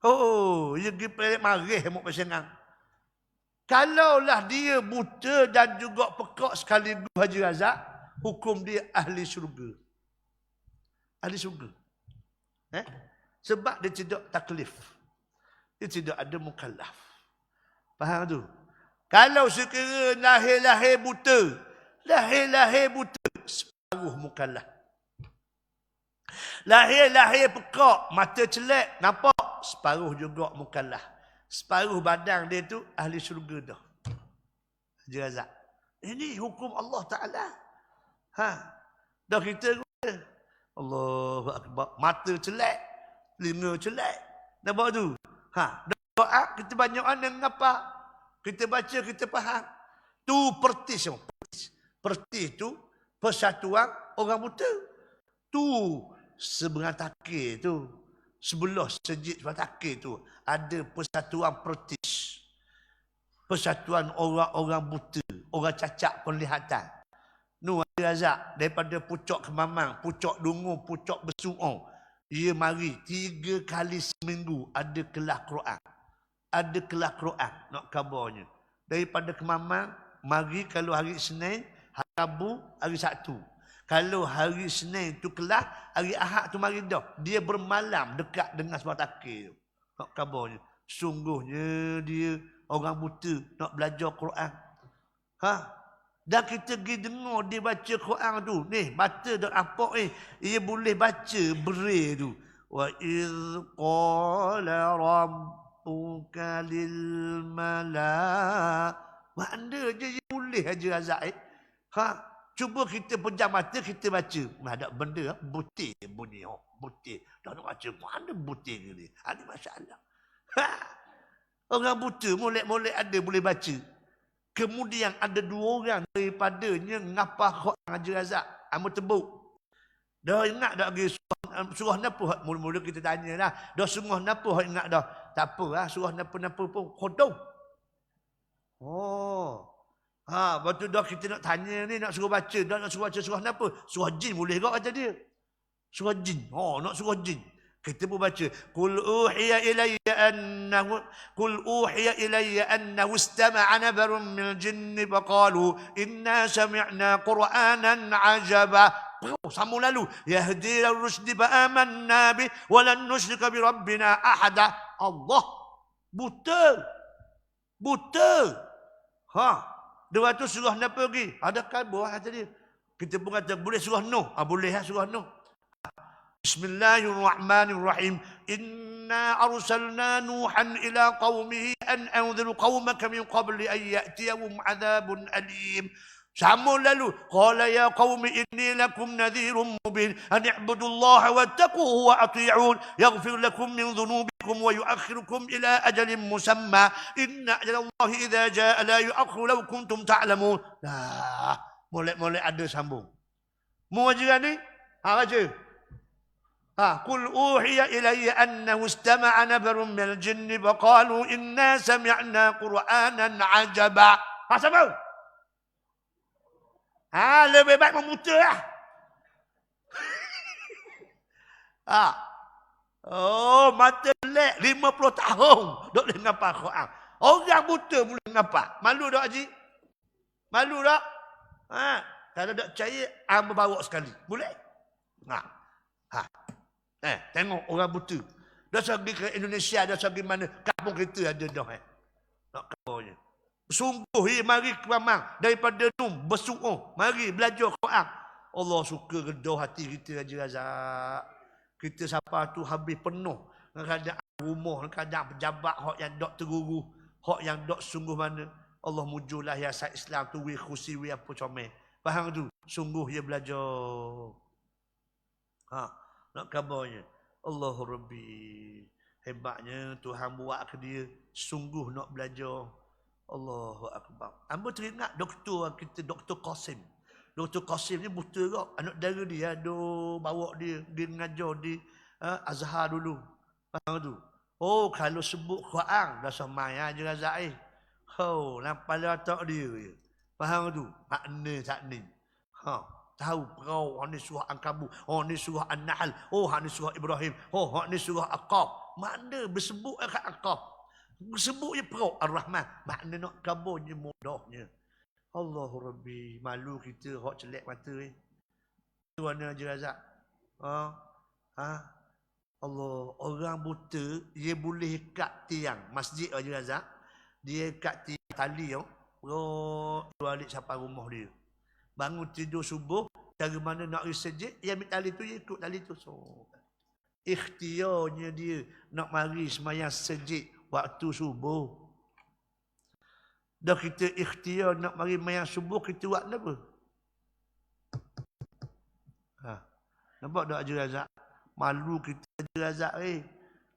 A: Oh, dia pergi pelik marih mau bersenang. Kalaulah dia buta dan juga pekak sekaligus Haji Razak, hukum dia ahli syurga. Ahli syurga. Sebab dia tidak taklif. Dia tidak ada mukallaf. Faham tu? Kalau sekiranya lahir-lahir buta, separuh mukallaf. Lahir-lahir pekak, mata celak, nampak, separuh juga mukallaf. Separuh badan dia tu ahli syurga dah. Haji Razak. Ini hukum Allah Ta'ala. Dah kita Allahu Akbar. Mata celak, telinga celak. Nampak tu? Doa kita banyak dengan apa? Kita baca, kita faham. Tu pertis. Pertis tu persatuan orang buta. Tu sebelah takir tu. Sebelah sejid sebelah takir tu. Ada persatuan pertis. Persatuan orang-orang buta. Orang cacat penglihatan. Nu Haji Razak daripada Pucuk Kemamang, Pucuk Dungu, Pucuk Besuong. Ia mari 3 kali seminggu ada kelas Quran. Ada kelas Quran nak kabarnya. Daripada Kemamang, mari kalau hari Senin, hari Rabu, hari Sabtu. Kalau hari Senin tu kelas, hari Ahad tu mari dah. Dia bermalam dekat dengan sebuah takir. Nak kabarnya. Sungguhnya dia orang buta nak belajar Quran. Dan kita pergi dengar dia baca Quran tu. Ni, baca dan apa ia boleh baca beri tu. Wa iz qala rabbuka lil malaa. Mana je dia boleh Haji Razak cuba kita pejam mata, kita baca. Ada benda butir bunyi. Butir. Dah nak baca. Mana butir ni? Ada masalah. Orang buta molek-molek ada boleh baca. Kemudian ada 2 orang daripadanya ngapah Quran Haji Razak. Amu tebuk. Dah ingat dah lagi surah napa? Mula-mula kita tanya lah. Dah surah napa ingat dah? Tak apa lah. Surah napa-napa pun khodong. Lepas tu dah kita nak tanya ni, nak suruh baca. Dah nak suruh baca surah napa? Surah jin boleh tak kata dia? Surah jin. Nak surah jin. Kita pun baca. Qul uhiya ilayya annahu istama'a nafarun minal jinni faqalu inna sami'na qur'anan 'ajaba. Sambung lalu. Yahdi ila rusdi fa amanna bi wa lan nusyrika bi rabbina ahada. Allah buta. Dua tu surah napa lagi? Adakah bawah tadi? Kita pun kata boleh surah Nuh. Boleh surah Nuh. Bismillahirrahmanirrahim. Inna arsalna Nuhan ila qaumihi an anzir qaumaka min qabli an ya'tiyahum 'adzabun alim. Sambung lalu. Qala ya qaumi inni lakum nadhirun mubin an i'budullaha wattaquhu wa ati'un yaghfir lakum min dhunubikum wa yu'akhirukum ila ajalin musamma. Inna ajalallahi idza jaa la yu'akhiru law kuntum ta'lamun. Molek-molek ada sambung. Mu ajaran ni? Baca. Qul uhiya ilayya annahu istama'a nafarun minal jinni faqalu inna sami'na Qur'anan ajaba. Sama? Lebih baik memutar lah. Mata lek 50 tahun duk dengar Quran. Orang buta boleh nampak. Malu tak Haji? Malu tak? Kalau tak percaya, bawa sekali. Boleh? Tengok orang buta. Dah pergi ke Indonesia, dah pergi mana. Kampung kita ada dah. Nak kabarnya. Sungguh, mari ke Mamang. Daripada Num, bersuruh. Mari belajar Quran. Allah suka redah hati kita, Haji Razak. Kita siapa tu habis penuh. Kadang rumah, kadang pejabat, hak yang dok terguru. Hak yang dok sungguh mana. Allah mujulah hiasan Islam tu, wi khusi, wi apa comel. Faham tu? Sungguh dia belajar. Nak kabarnya. Allah Rabbi. Hebatnya Tuhan buat ke dia. Sungguh nak belajar. Allahu Akbar. Amba teringat doktor kita, Dr. Qasim. Dr. Qasim ni buta kok. Anak dara dia bawa dia mengajar di Azhar dulu. Faham tu? Kalau sebut Quran dah samai aja Razak nampak letak dia. Faham tu? Makna tak ni. Tahu perau, ni surah Ankabut, ni surah An-Nahl, ni surah Ibrahim, ni surah Aqaf. Makna bersebut kat Aqaf. Bersebut je perau Ar-Rahman. Makna nak kabarnya mudahnya. Allahu Rabbi, malu kita hak celak mata ni. Mana Haji Razak? Allah, orang buta dia boleh ikat tiang masjid Haji Razak. Dia ikat tiang tali balik sampai rumah dia. Bangun tidur subuh, cara mana nak pergi masjid, dia ambil tali tu, dia ikut tali tu. Ikhtiarnya dia nak mari sembahyang masjid waktu subuh. Dah kita ikhtiar nak mari sembahyang subuh, kita buat apa? Nampak tak Haji Razak? Malu kita Haji Razak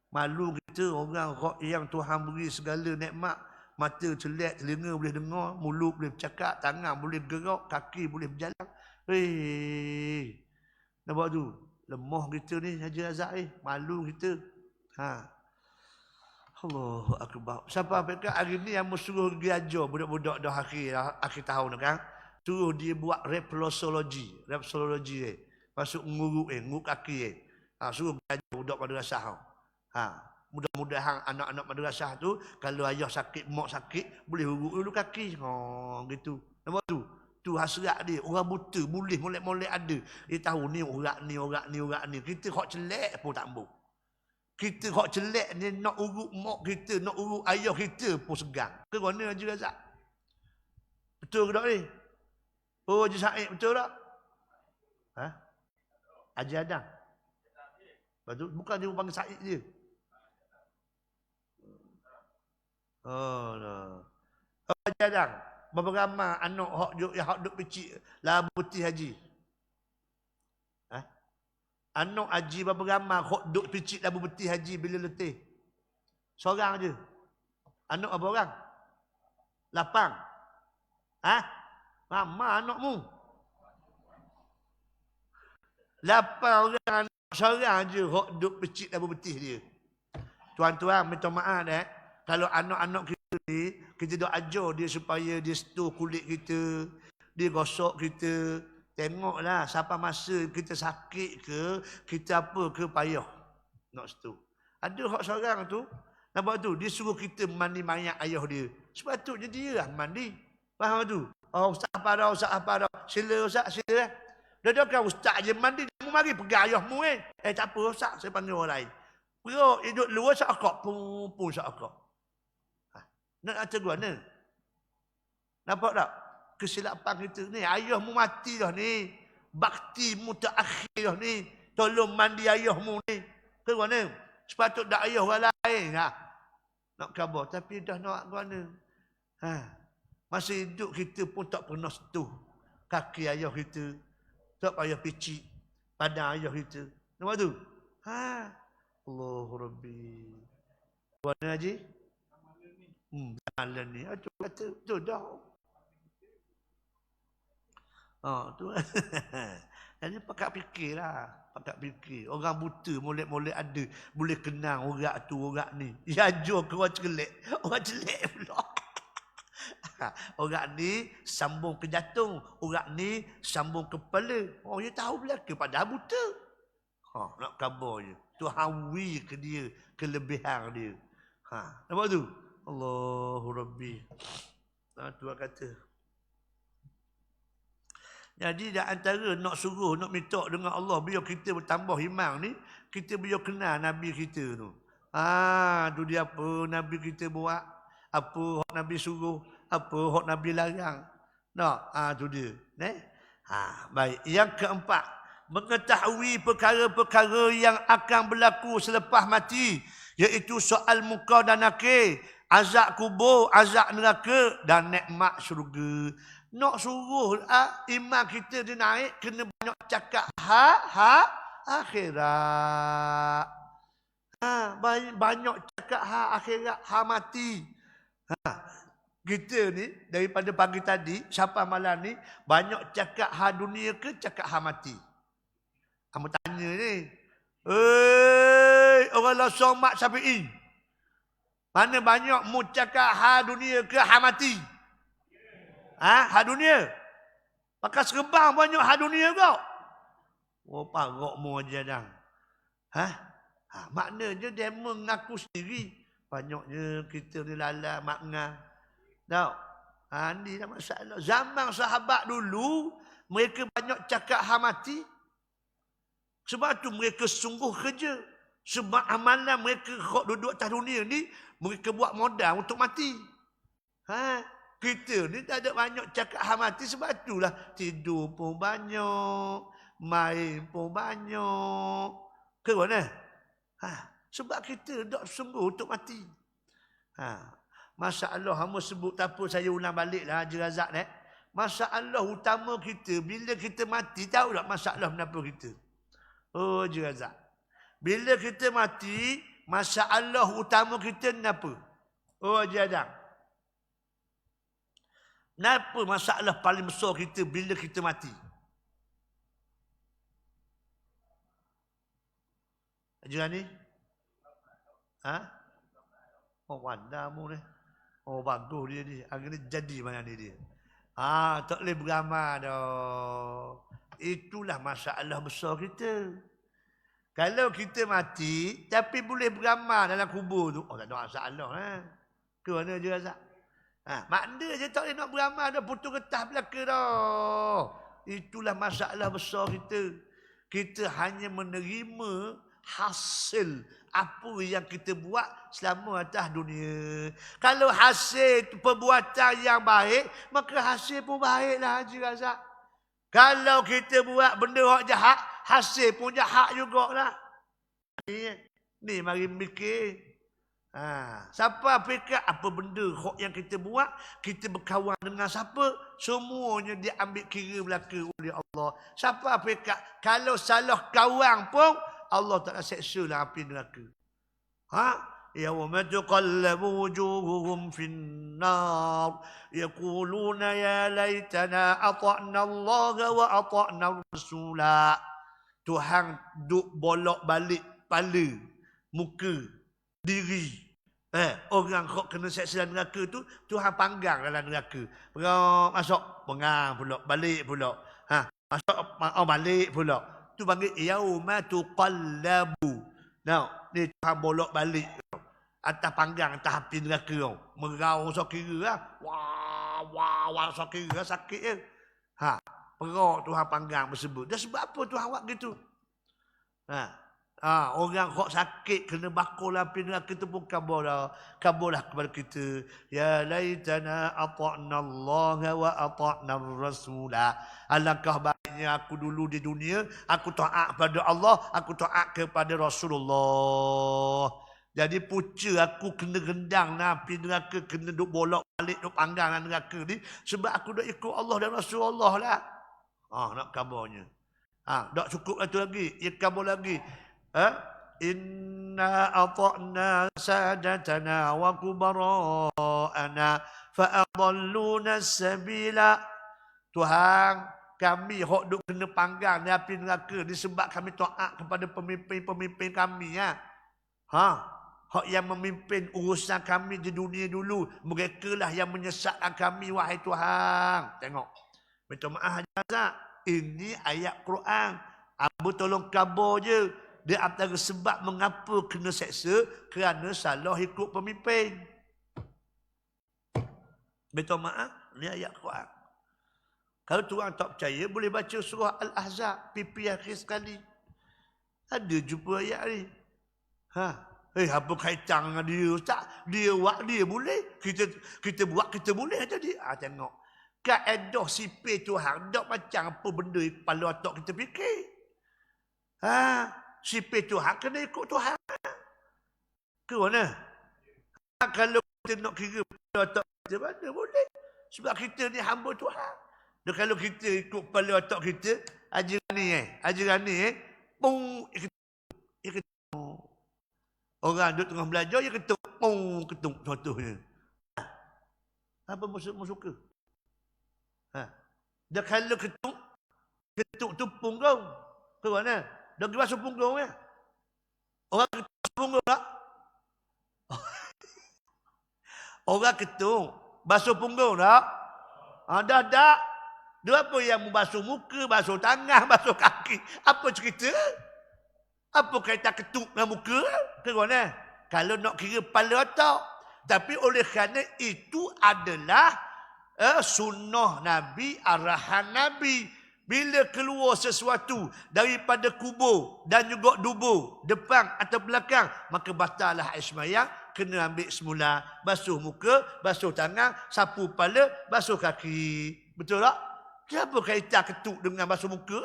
A: Malu kita orang yang Tuhan beri segala nikmat. Mata celak, telinga boleh dengar, mulut boleh bercakap, tangan boleh gerak, kaki boleh berjalan. Nampak tu? Lemah kita ni Haji Razak Malu kita. Allahu Akbar. Siapa fikir hari ni yang suruh pergi ajar budak-budak dah akhir tahun kan? Suruh dia buat reflexology. Masuk nguruk kaki suruh pergi ajar budak madrasah. Mudah-mudahan anak-anak madrasah tu kalau ayah sakit, mak sakit, boleh urut dulu kaki. Gitu. Nampak tu? Tu hasrat dia. Orang buta boleh molek-molek ada. Dia tahu ni urat ni. Kita hak celak pun tak boleh. Kita hak celak ni nak urut mak kita, nak urut ayah kita pun segan. Ke mana Haji Razak? Betul ke tak ni? Haji Said betul tak? Haji Adam. Betul? Bukan dia panggil Said je. Haji Adam. Berapa ramai anak hak duk picik labu putih Haji? Anak Haji berapa ramai hak duk picik labu putih Haji bila letih? Seorang je. Anak apa orang? 8. Ramai anakmu. 8 orang anak seorang je hak duk picik labu putih dia. Tuan-tuan minta maaf kalau anak-anak kita ni, kita dah ajar dia supaya dia setuh kulit kita, dia gosok kita. Tengoklah siapa masa kita sakit ke, kita apa ke payah nak setuh. Ada hak seorang tu, nampak tu, dia suruh kita mandi mayat ayah dia. Sepatutnya dia lah mandi. Faham tu? Ustaz apa dah? Sila Ustaz, sila. Dah kan Ustaz je mandi, kamu mari pergi ayahmu tak apa Ustaz, saya panggil orang lain. Perut hidup luar sakak, pun sakak. Nak tegur mana? Nampak tak? Kesilapan kita ni. Ayahmu mati dah ni. Baktimu terakhir dah ni. Tolong mandi ayahmu ni. Ke mana? Sepatut dah ayah orang lain. Nak khabar. Tapi dah nak ke mana? Masa hidup kita pun tak pernah setuh kaki ayah kita. Tak payah picit pada ayah kita. Nampak tu? Allahu Rabbi. Mana Haji? Jalan ni. Tu kata, tu dah. Tu. Jadi pakat fikirlah. Pakat fikir. Orang buta molek-molek ada. Boleh kenang orang tu, orang ni. Ya jom ke orang celek. Orang celek pula. Orang ni sambung ke jantung. Orang ni sambung kepala. Oh, dia tahu belaka. Padahal buta. Nak khabar je. Tu hawi ke dia. Kelebihan dia. Nampak tu? Allahu Rabbi. Tuan kata. Jadi di antara nak suruh, nak minta dengan Allah biar kita bertambah iman ni, kita biar kenal Nabi kita tu. Tu dia apa Nabi kita buat, apa hak Nabi suruh, apa hak Nabi larang. Tu dia. Baik. Yang keempat, mengetahui perkara-perkara yang akan berlaku selepas mati, iaitu soal muka dan nakir, azab kubur, azab neraka dan nikmat syurga. Nak suruh iman kita dia naik, kena banyak cakap akhirat. Banyak cakap akhirat, mati. Kita ni daripada pagi tadi sampai malam ni banyak cakap dunia ke cakap mati? Kamu tanya ni. Orang Lasong Mak Syafi'i. Mana banyak mu cakap dunia ke mati? Dunia. Pakai serbang banyak dunia kau. Parok mu aja dah. Maknanya dia mengaku sendiri. Banyaknya kita ni lala makna. Tahu? Ini dah masalah. Zaman sahabat dulu, mereka banyak cakap mati. Sebab tu mereka sungguh kerja. Sebab amalan mereka duduk atas dunia ni, mereka buat modal untuk mati. Kita ni tak ada banyak cakap mati, sebab itulah tidur pun banyak, main pun banyak. Ke mana? Sebab kita tak sungguh untuk mati. Masalah hamba sebut tak apa, saya ulang baliklah Haji Razak ni. Masalah utama kita bila kita mati, tahu tak masalah kenapa kita? Haji Razak. Bila kita mati, masalah utama kita kenapa? Haji Razak. Kenapa masalah paling besar kita bila kita mati? Haji Rani? Wadamu ni. Bagus dia ni. Hari ni jadi mana dia. Tak boleh beramal dah. Itulah masalah besar kita. Kalau kita mati, tapi boleh beramal dalam kubur tu, tak ada masalah. Ke mana je Razak? Makna je tak boleh nak beramal dah, putus getah belaka dah. Itulah masalah besar kita. Kita hanya menerima hasil apa yang kita buat selama atas dunia. Kalau hasil perbuatan yang baik, maka hasil pun baiklah Haji Razak. Kalau kita buat benda yang jahat, hasil pun jahat jugalah. Ni mari mikir. Siapa fikir apa benda yang kita buat, kita berkawan dengan siapa, semuanya diambil kira belaka oleh Allah. Siapa fikir kalau salah kawan pun Allah tak seksa lah api neraka. Yawma tuqallabu wujuhuhum finnar yaquluna ya laitana ata'na Allah wa ata'na Rasula. Tuhan duk bolak balik kepala, muka, diri. Orang kok kena seksa dalam neraka tu, Tuhan panggang dalam neraka. Masuk, pengang pula, balik pula. Masuk, balik pula. Tu panggil yauma tuqallabu. Ni Tuhan bolak balik. Atas panggang, atas api neraka. Merau sok kira lah. Wah, sok kira sakit je. Perak Tuhan panggang bersebut. Dan sebab apa Tuhan buat gitu? Orang kok sakit kena bakul api neraka tu pun kabarlah kepada kita. Ya laitana ata'na Allah wa ata'na Rasula. Alangkah baiknya aku dulu di dunia, aku taat kepada Allah, aku taat kepada Rasulullah. Jadi punca aku kena rendang api neraka, kena duk bolak balik duk panggang neraka ni sebab aku dah ikut Allah dan Rasulullah lah. Nak kabarnya. Tak cukup itu lagi, ia kabar lagi. Inna ata'na sadatana wa kubara'ana fa'adalluna sabila. Tuhan, kami hok duk kena panggang ni api neraka disebab kami taat kepada pemimpin-pemimpin kami ya. Hak yang memimpin urusan kami di dunia dulu, mereka lah yang menyesatkan kami wahai Tuhan. Tengok. Minta maaf Haji. Ini ayat Quran. Abu tolong kabar je. Dia antara sebab mengapa kena seksa kerana salah ikut pemimpin. Minta maaf, ni ayat Quran. Kalau tuan tak percaya, boleh baca surah Al-Ahzab, pipi akhir sekali. Ada jumpa ayat ni. Apa kaitan dengan dia Ustaz? Dia buat, dia boleh. Kita buat, kita boleh jadi. Tengok. Kaedah sipir Tuhan, tak macam apa benda kepala otak kita fikir. Sipir Tuhan, kena ikut Tuhan. Ke mana? Kalau kita nak kira kepala otak kita, mana boleh. Sebab kita ni hamba Tuhan. Dan kalau kita ikut kepala otak kita, ajaran ni, pung, orang duduk tengah belajar, dia ketuk, ketuk contohnya. Apa maksud suka? Dan kalau ketuk tu punggung. Ke mana? Dia pergi basuh punggung ya. Orang ketuk punggung tak? Orang ketuk basuh punggung tak? Dah. Dia apa yang membasuh muka, basuh tangan, basuh kaki? Apa cerita? Apa kaitan ketuk dengan muka? Ke mana? Kalau nak kira kepala otak. Tapi oleh kerana itu adalah sunnah Nabi, arahan Nabi. Bila keluar sesuatu daripada kubur dan juga dubur, depan atau belakang, maka batallah air sembahyang. Kena ambil semula, basuh muka, basuh tangan, sapu kepala, basuh kaki. Betul tak? Kenapa kaitan ketuk dengan basuh muka?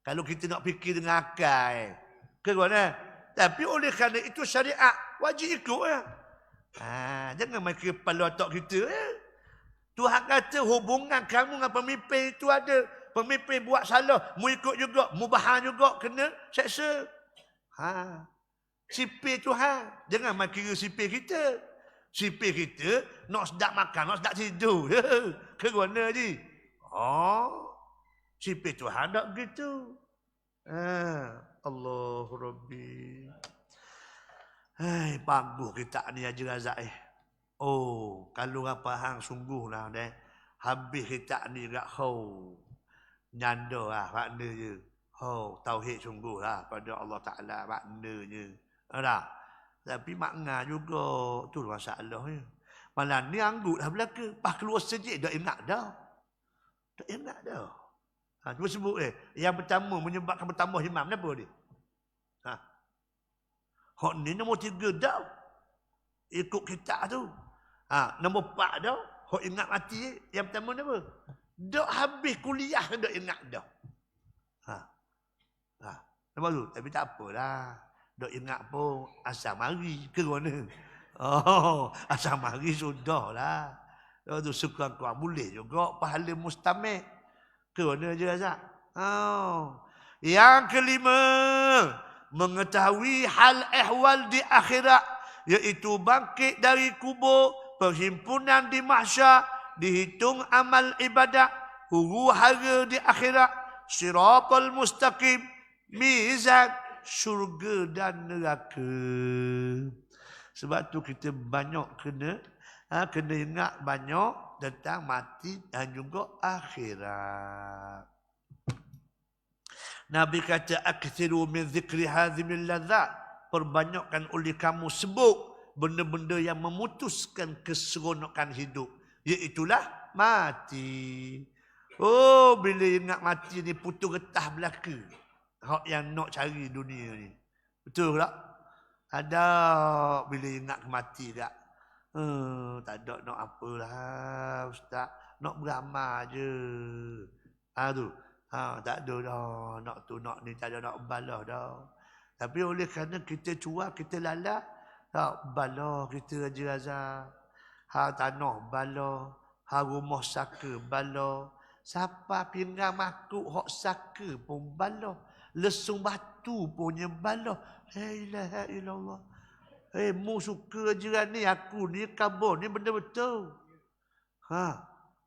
A: Kalau kita nak fikir dengan akal. Ke mana? Tapi oleh kerana itu syariat, wajib ikut ya. Jangan main kira kepala otak kita ya. Tuhan kata hubungan kamu dengan pemimpin itu ada. Pemimpin buat salah, mu ikut juga, mu bahan juga, kena seksa. Sipir Tuhan. Jangan main kira sipir kita. Sipir kita nak sedap makan, nak sedap tidur. Ke mana je? Sipir Tuhan tak begitu. Allah Rabbi. Bagus kita ni Haji Razak kalau orang faham sungguhlah deh. Habis kita ni gak nyanda lah makna je. Tauhid sungguhlah pada Allah Taala maknanya. Ada. Tapi makna juga tu masalahnya. Malah ni anggut dah belaka, pas keluar sejik dah ingat dah. Tak ingat dah. Cuba sebut yang pertama menyebabkan bertambah imam apa dia? Hak ni nombor 3 dah. Ikut kitab tu. Nombor 4 dah. Hak ingat mati yang pertama ni apa? Dak habis kuliah dak ingat dah. Nombor tu. Tapi tak apalah. Dak ingat pun asal mari ke mana. Asal mari sudahlah. Tu suka kuat boleh juga pahala mustamil. Ke mana je Razak? Yang kelima, mengetahui hal ehwal di akhirat, iaitu bangkit dari kubur, perhimpunan di mahsyar, dihitung amal ibadat, huru-hara di akhirat, siratal mustaqim, mizan, syurga dan neraka. Sebab tu kita banyak kena ingat banyak tentang mati dan juga akhirat. Nabi kata akthiru min zikri hazimil ladzat, perbanyakkan oleh kamu sebut benda-benda yang memutuskan keseronokan hidup, iaitulah mati. Bila ingat mati ni putus getah belaka. Hak yang nak cari dunia ni. Betul tak? Ada bila ingat mati tak? Tak ada nak apalah Ustaz. Nak beramal je. Tu. Tak ada dah. Nak tu, nak ni. Tak ada nak balah dah. Tapi oleh kerana kita cuak, kita lalat. Tak balah kita Haji Razak. Tanah balah. Rumah saka balah. Siapa pinggang makuk hak saka pun balah. Lesung batu punya balah. La ilaha illallah. Mu suka jiran ni, aku ni, kabur ni benda betul.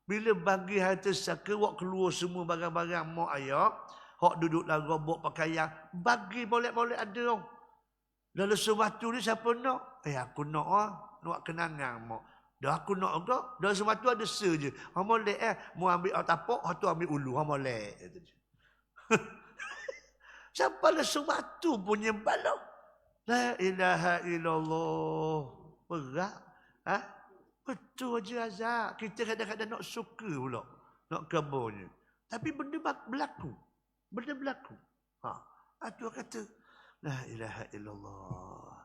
A: Bila bagi harta saka, wak keluar semua barang-barang mak ayah, hok duduk dalam robok pakaian, bagi boleh-boleh ada orang. Dalam sesuatu ni siapa nak? Aku nak nak kenangan mak. Dah aku nak juga. Dalam sesuatu ada se je. Molek mu ambil tapak, tu ambil ulu, molek. Siapa lah sesuatu punya balok. La ilaha illallah. Berat. Betul je Azhar. Kita kadang-kadang nak suka pula. Nak kabarnya. Tapi benda berlaku. Benda berlaku. Itu kata. La ilaha illallah.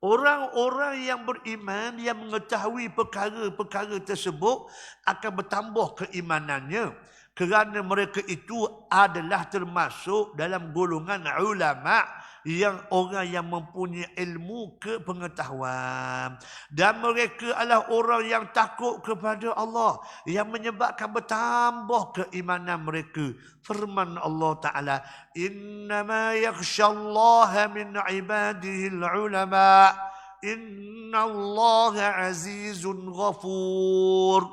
A: Orang-orang yang beriman, yang mengetahui perkara-perkara tersebut akan bertambah keimanannya. Kerana mereka itu adalah termasuk dalam golongan ulama, yang orang yang mempunyai ilmu kepengetahuan. Dan mereka adalah orang yang takut kepada Allah, yang menyebabkan bertambah keimanan mereka. Firman Allah Ta'ala, innama yakhshallaha min ibadihil ulama, innallaha azizun ghafur.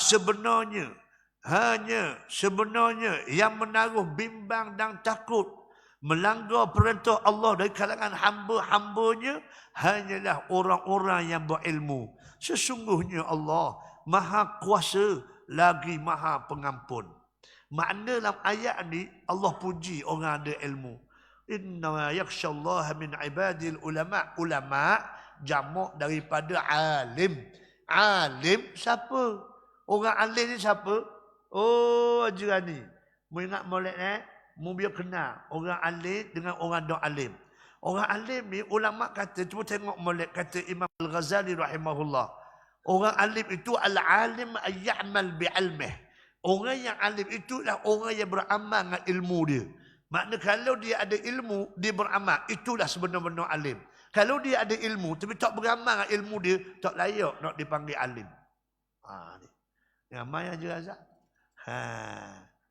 A: Sebenarnya yang menaruh bimbang dan takut melanggar perintah Allah dari kalangan hamba-hambanya hanyalah orang-orang yang berilmu. Sesungguhnya Allah Maha Kuasa lagi Maha Pengampun. Makna dalam ayat ni Allah puji orang ada ilmu. Inna yakhshallaha min ibadil ulama. Ulama jamak daripada alim. Alim siapa? Orang alim ni siapa? Oh, ajaran ni. Mu ingat molek mu biar kenal orang alim dengan orang dok alim. Orang alim ni ulama kata, cuba tengok molek kata Imam Al-Ghazali rahimahullah. Orang alim itu al-alim ayyamal bi'ilmih. Orang yang alim itu adalah orang yang beramal dengan ilmu dia. Makna kalau dia ada ilmu, dia beramal, itulah sebenar-benar alim. Kalau dia ada ilmu tapi tak beramal dengan ilmu dia, tak layak nak dipanggil alim. Ni. Ramai aja Azhar.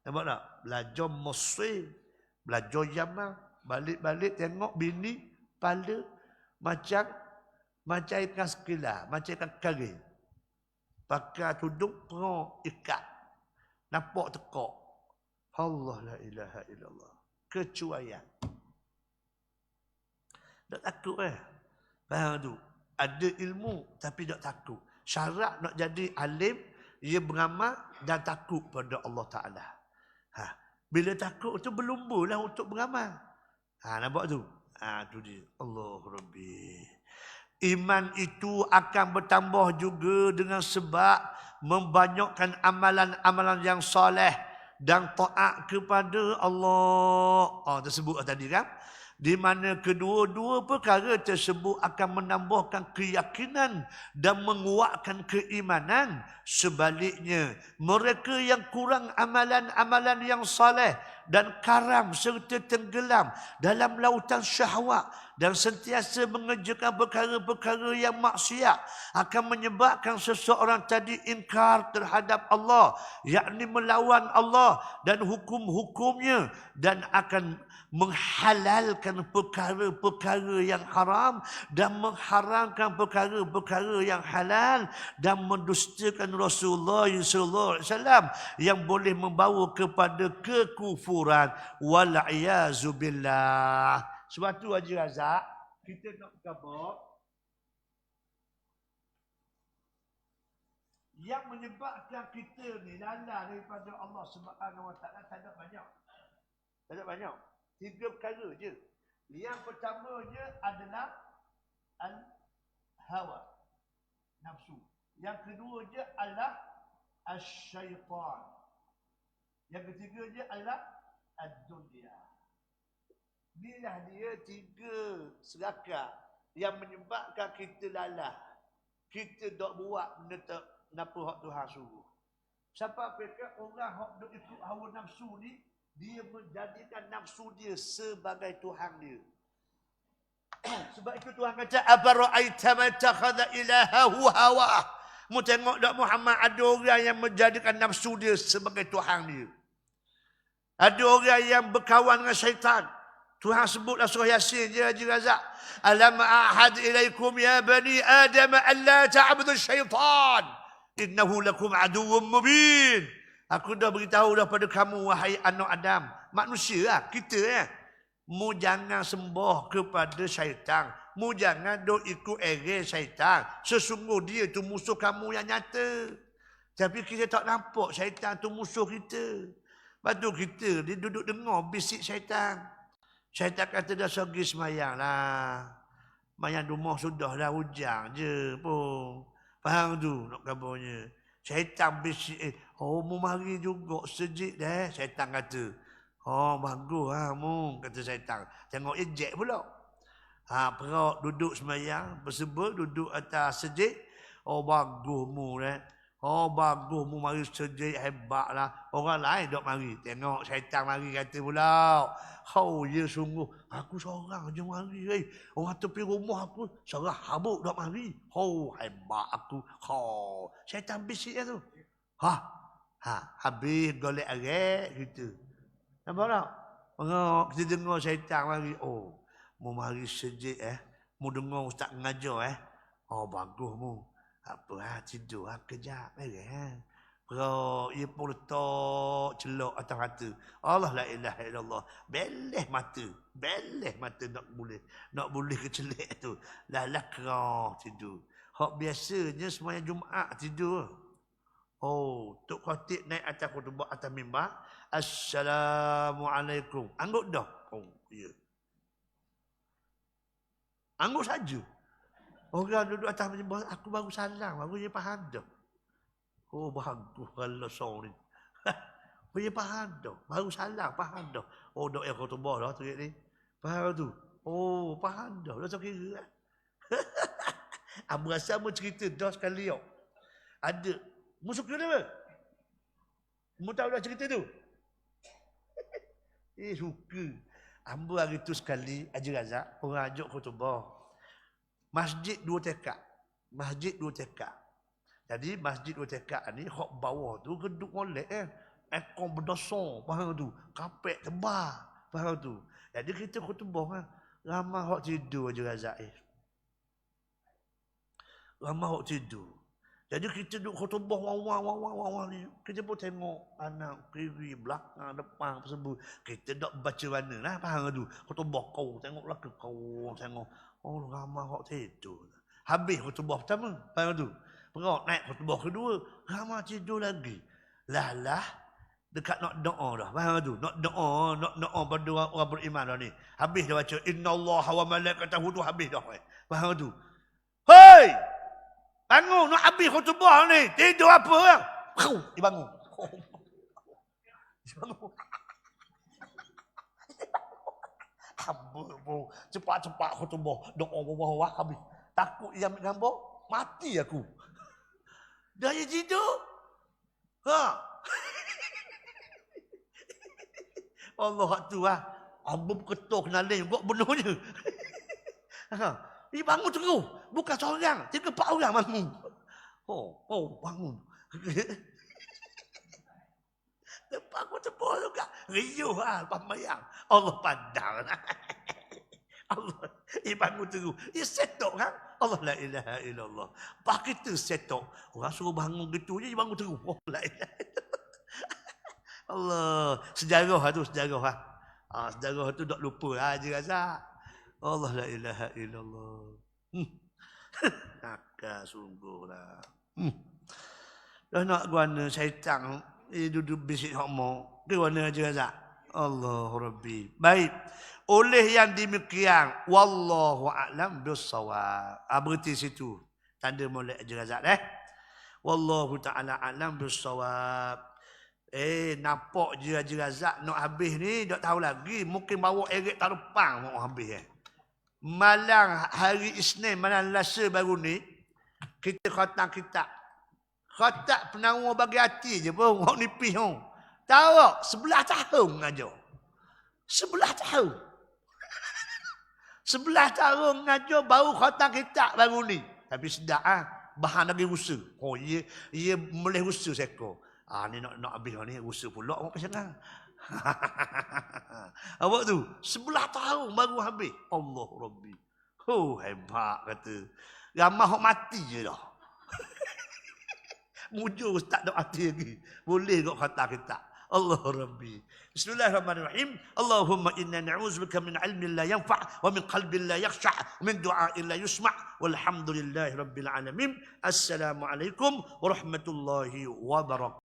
A: Nampak tak? Belajar Mesir, belajar Yaman, balik-balik tengok bini, pala, macam ikan sekilar, macam ikan kari. Pakai tudung, perang, ikat. Nampak tekak. Allah la ilaha illallah. Kecuaian. Tak takut Faham tu? Ada ilmu tapi tak takut. Syarat nak jadi alim, ia beramal dan takut pada Allah Ta'ala. Bila takut tu berlumba untuk beramal. Nampak tu? Tu dia. Allah Rabbi. Iman itu akan bertambah juga dengan sebab membanyakkan amalan-amalan yang soleh dan taat kepada Allah. Tersebut tadi kan? Di mana kedua-dua perkara tersebut akan menambahkan keyakinan dan menguatkan keimanan. Sebaliknya, mereka yang kurang amalan-amalan yang saleh dan karam serta tenggelam dalam lautan syahwat dan sentiasa mengerjakan perkara-perkara yang maksiat akan menyebabkan seseorang tadi ingkar terhadap Allah, yakni melawan Allah dan hukum-hukumnya, dan akan menghalalkan perkara-perkara yang haram dan mengharamkan perkara-perkara yang halal dan mendustakan Rasulullah sallallahu alaihi wasallam yang boleh membawa kepada kekufuran wal-iazu billah. Sebab tu Haji Razak, kita nak khabar yang menyebabkan kita ni lalai daripada Allah Subhanahu wa taala tak ada banyak. Tak ada banyak. 3 perkara je. Yang pertamanya adalah al-hawa, nafsu. Yang kedua je adalah asy-syaitan. Yang ketiga je adalah ad-dunya. Inilah dia 3 serakat yang menyebabkan kita lalah. Kita tak buat benda tak napa hak Tuhan suruh. Siapa fikir orang hak duk ikut hawa nafsu ni, dia menjadikan nafsu dia sebagai Tuhan dia. Sebab itu Tuhan kata, afara'aita man takhadha ilahahu hawa. Mu tengok tak Muhammad, ada orang yang menjadikan nafsu dia sebagai Tuhan dia. Ada orang yang berkawan dengan syaitan. Tuhan sebutlah surah Yasin je Haji Razak. Alam a'had ilaikum ya bani Adam an la ta'budu syaitan. Innahu lakum aduwwum mubin. Aku dah beritahu dah pada kamu wahai anak Adam. Manusia lah, kita Mu jangan sembah kepada syaitan. Mu jangan duk ikut ere syaitan. Sesungguh dia tu musuh kamu yang nyata. Tapi kita tak nampak syaitan tu musuh kita. Lepas tu kita dia duduk dengar bisik syaitan. Syaitan kata dah pergi semayang lah. Semayang rumah sudah dah hujang je pun. Faham tu nak kabarnya. Syaitan bisik, oh mu mari juga sejik dah. Syaitan kata, oh bagus lah mu, kata syaitan. Tengok ejek pula. Perak duduk semayang, bersebut duduk atas sejik. Oh bagus mu dah. Oh bagus mu mari sejik, hebat lah. Orang lain dok mari. Tengok syaitan mari kata pula. Oh ya sungguh, aku seorang je mari. Orang tepi rumah aku, seorang habuk dok mari. Oh hebat aku. Oh syaitan bisik tu. Habis golek arak gitu. Nampak tak? Kita dengar syaitan mari. Oh, mu mari sejik mu dengar ustaz mengajar Oh bagus mu. Apa tidur kejap Bro, ia pun letak celok atas mata. Allah la ilaha illallah. Beleh mata nak boleh kecelek tu. Lah kerah tidur. Hak biasanya semuanya Jumaat tidur. Oh, Tok Khatib naik atas khutbah atas mimbar. Assalamualaikum. Angguk dah. Oh, ya. Angguk saja. Orang duduk atas mimbar, aku baru salam, baru dia faham dah. Oh, bagus kalau song ni. Dia faham dah. Baru salam, faham dah. Oh, dok yang khutbah dah tu ni. Faham tu? Oh, faham dah. Dah tak kira. Abu rasa mu cerita dah sekali yo. Ada. Mu suka apa? Mu tahu dah cerita tu? Suka. Ambu hari tu sekali, Haji Razak, orang ajak khutbah. Masjid dua tekak. Jadi masjid dua tekak ni, hak bawah tu geduk molek ekor berdosong, faham tu? Kapek tebal, faham tu? Jadi kita khutbah ramai hak tidur je Razak Ramai hak tidur. Jadi kita duduk khutbah wang ni. Kita pun tengok anak kiri, belakang, depan, tersebut. Kita tak baca mana lah, faham tu? Khutbah kau, tengok belakang kau, tengok. Oh, ramai hak tidur. Habis khutbah pertama, faham tu? Perak naik khutbah kedua, ramai tidur lagi. Lah, dekat nak doa dah, faham tu? Nak doa pada orang beriman dah ni. Habis dia baca, innallaha wa malaikatahu tu habis dah. Faham tu? Hei! Bangun, nak habis khutbah ni. Tidur apa? Dia bangun. Hamba, cepat-cepat khutbah. Doa bawah habis. Takut dia ambil gambar, mati aku. Dah dia tidur. Allah tu Hamba ketua kenalin kok benar-benar. Dia bangun terus. Bukan seorang. 3-4 orang bangun. Oh, bangun. Lepas aku tepuk juga. Riuh pamayang. Allah pandang. Allah. Dia bangun terus. Dia setok kan. Allah la ilaha illallah. Lepas kita setok. Orang suruh bangun gitu je. Dia bangun terus. Oh, la ilaha illallah. Allah. Sejarah tu. Sejarah tu tak lupa Haji Razak. Allah la ilaha illallah. Nakal sungguh lah. Dah nak guana syaitan. Duduk bisik hak mau. Guana Haji Razak. Allah Rabbi. Baik. Oleh yang demikian. Wallahu a'lam bissawab. Berhenti situ. Tanda molek Haji Razak Wallahu ta'ala a'lam bissawab. Nampak je Haji Razak nak habis ni. Tak tahu lagi. Mungkin bawa erek tak depan mau habis Malang hari Isnin, malang Selasa baru ni, kita khatam kitab. Khatam penawar bagi hati je pun, orang nipis pun. Tahu tak? 11 tahun mengajar. 11 tahun. 11 tahun mengajar baru khatam kitab baru ni. Tapi sedap bahan lagi rusa. Oh, ia boleh rusa seko. Ni nak habis ni, rusa pula orang pesangan. Awak tu 11 tahun baru habis. Allah Rabbi. Oh hebat kata. Ramai hok mati je dah. Mujur ustaz dok hati lagi. Boleh kok kata kita. Allah Rabbi. Bismillahirrahmanirrahim. Allahumma inna na'udzubika min ilmin la yanfa' wa min qalbin la yakhsha' wa min du'a'in la yusma' walhamdulillahi rabbil alamin. Assalamualaikum warahmatullahi wabarakatuh.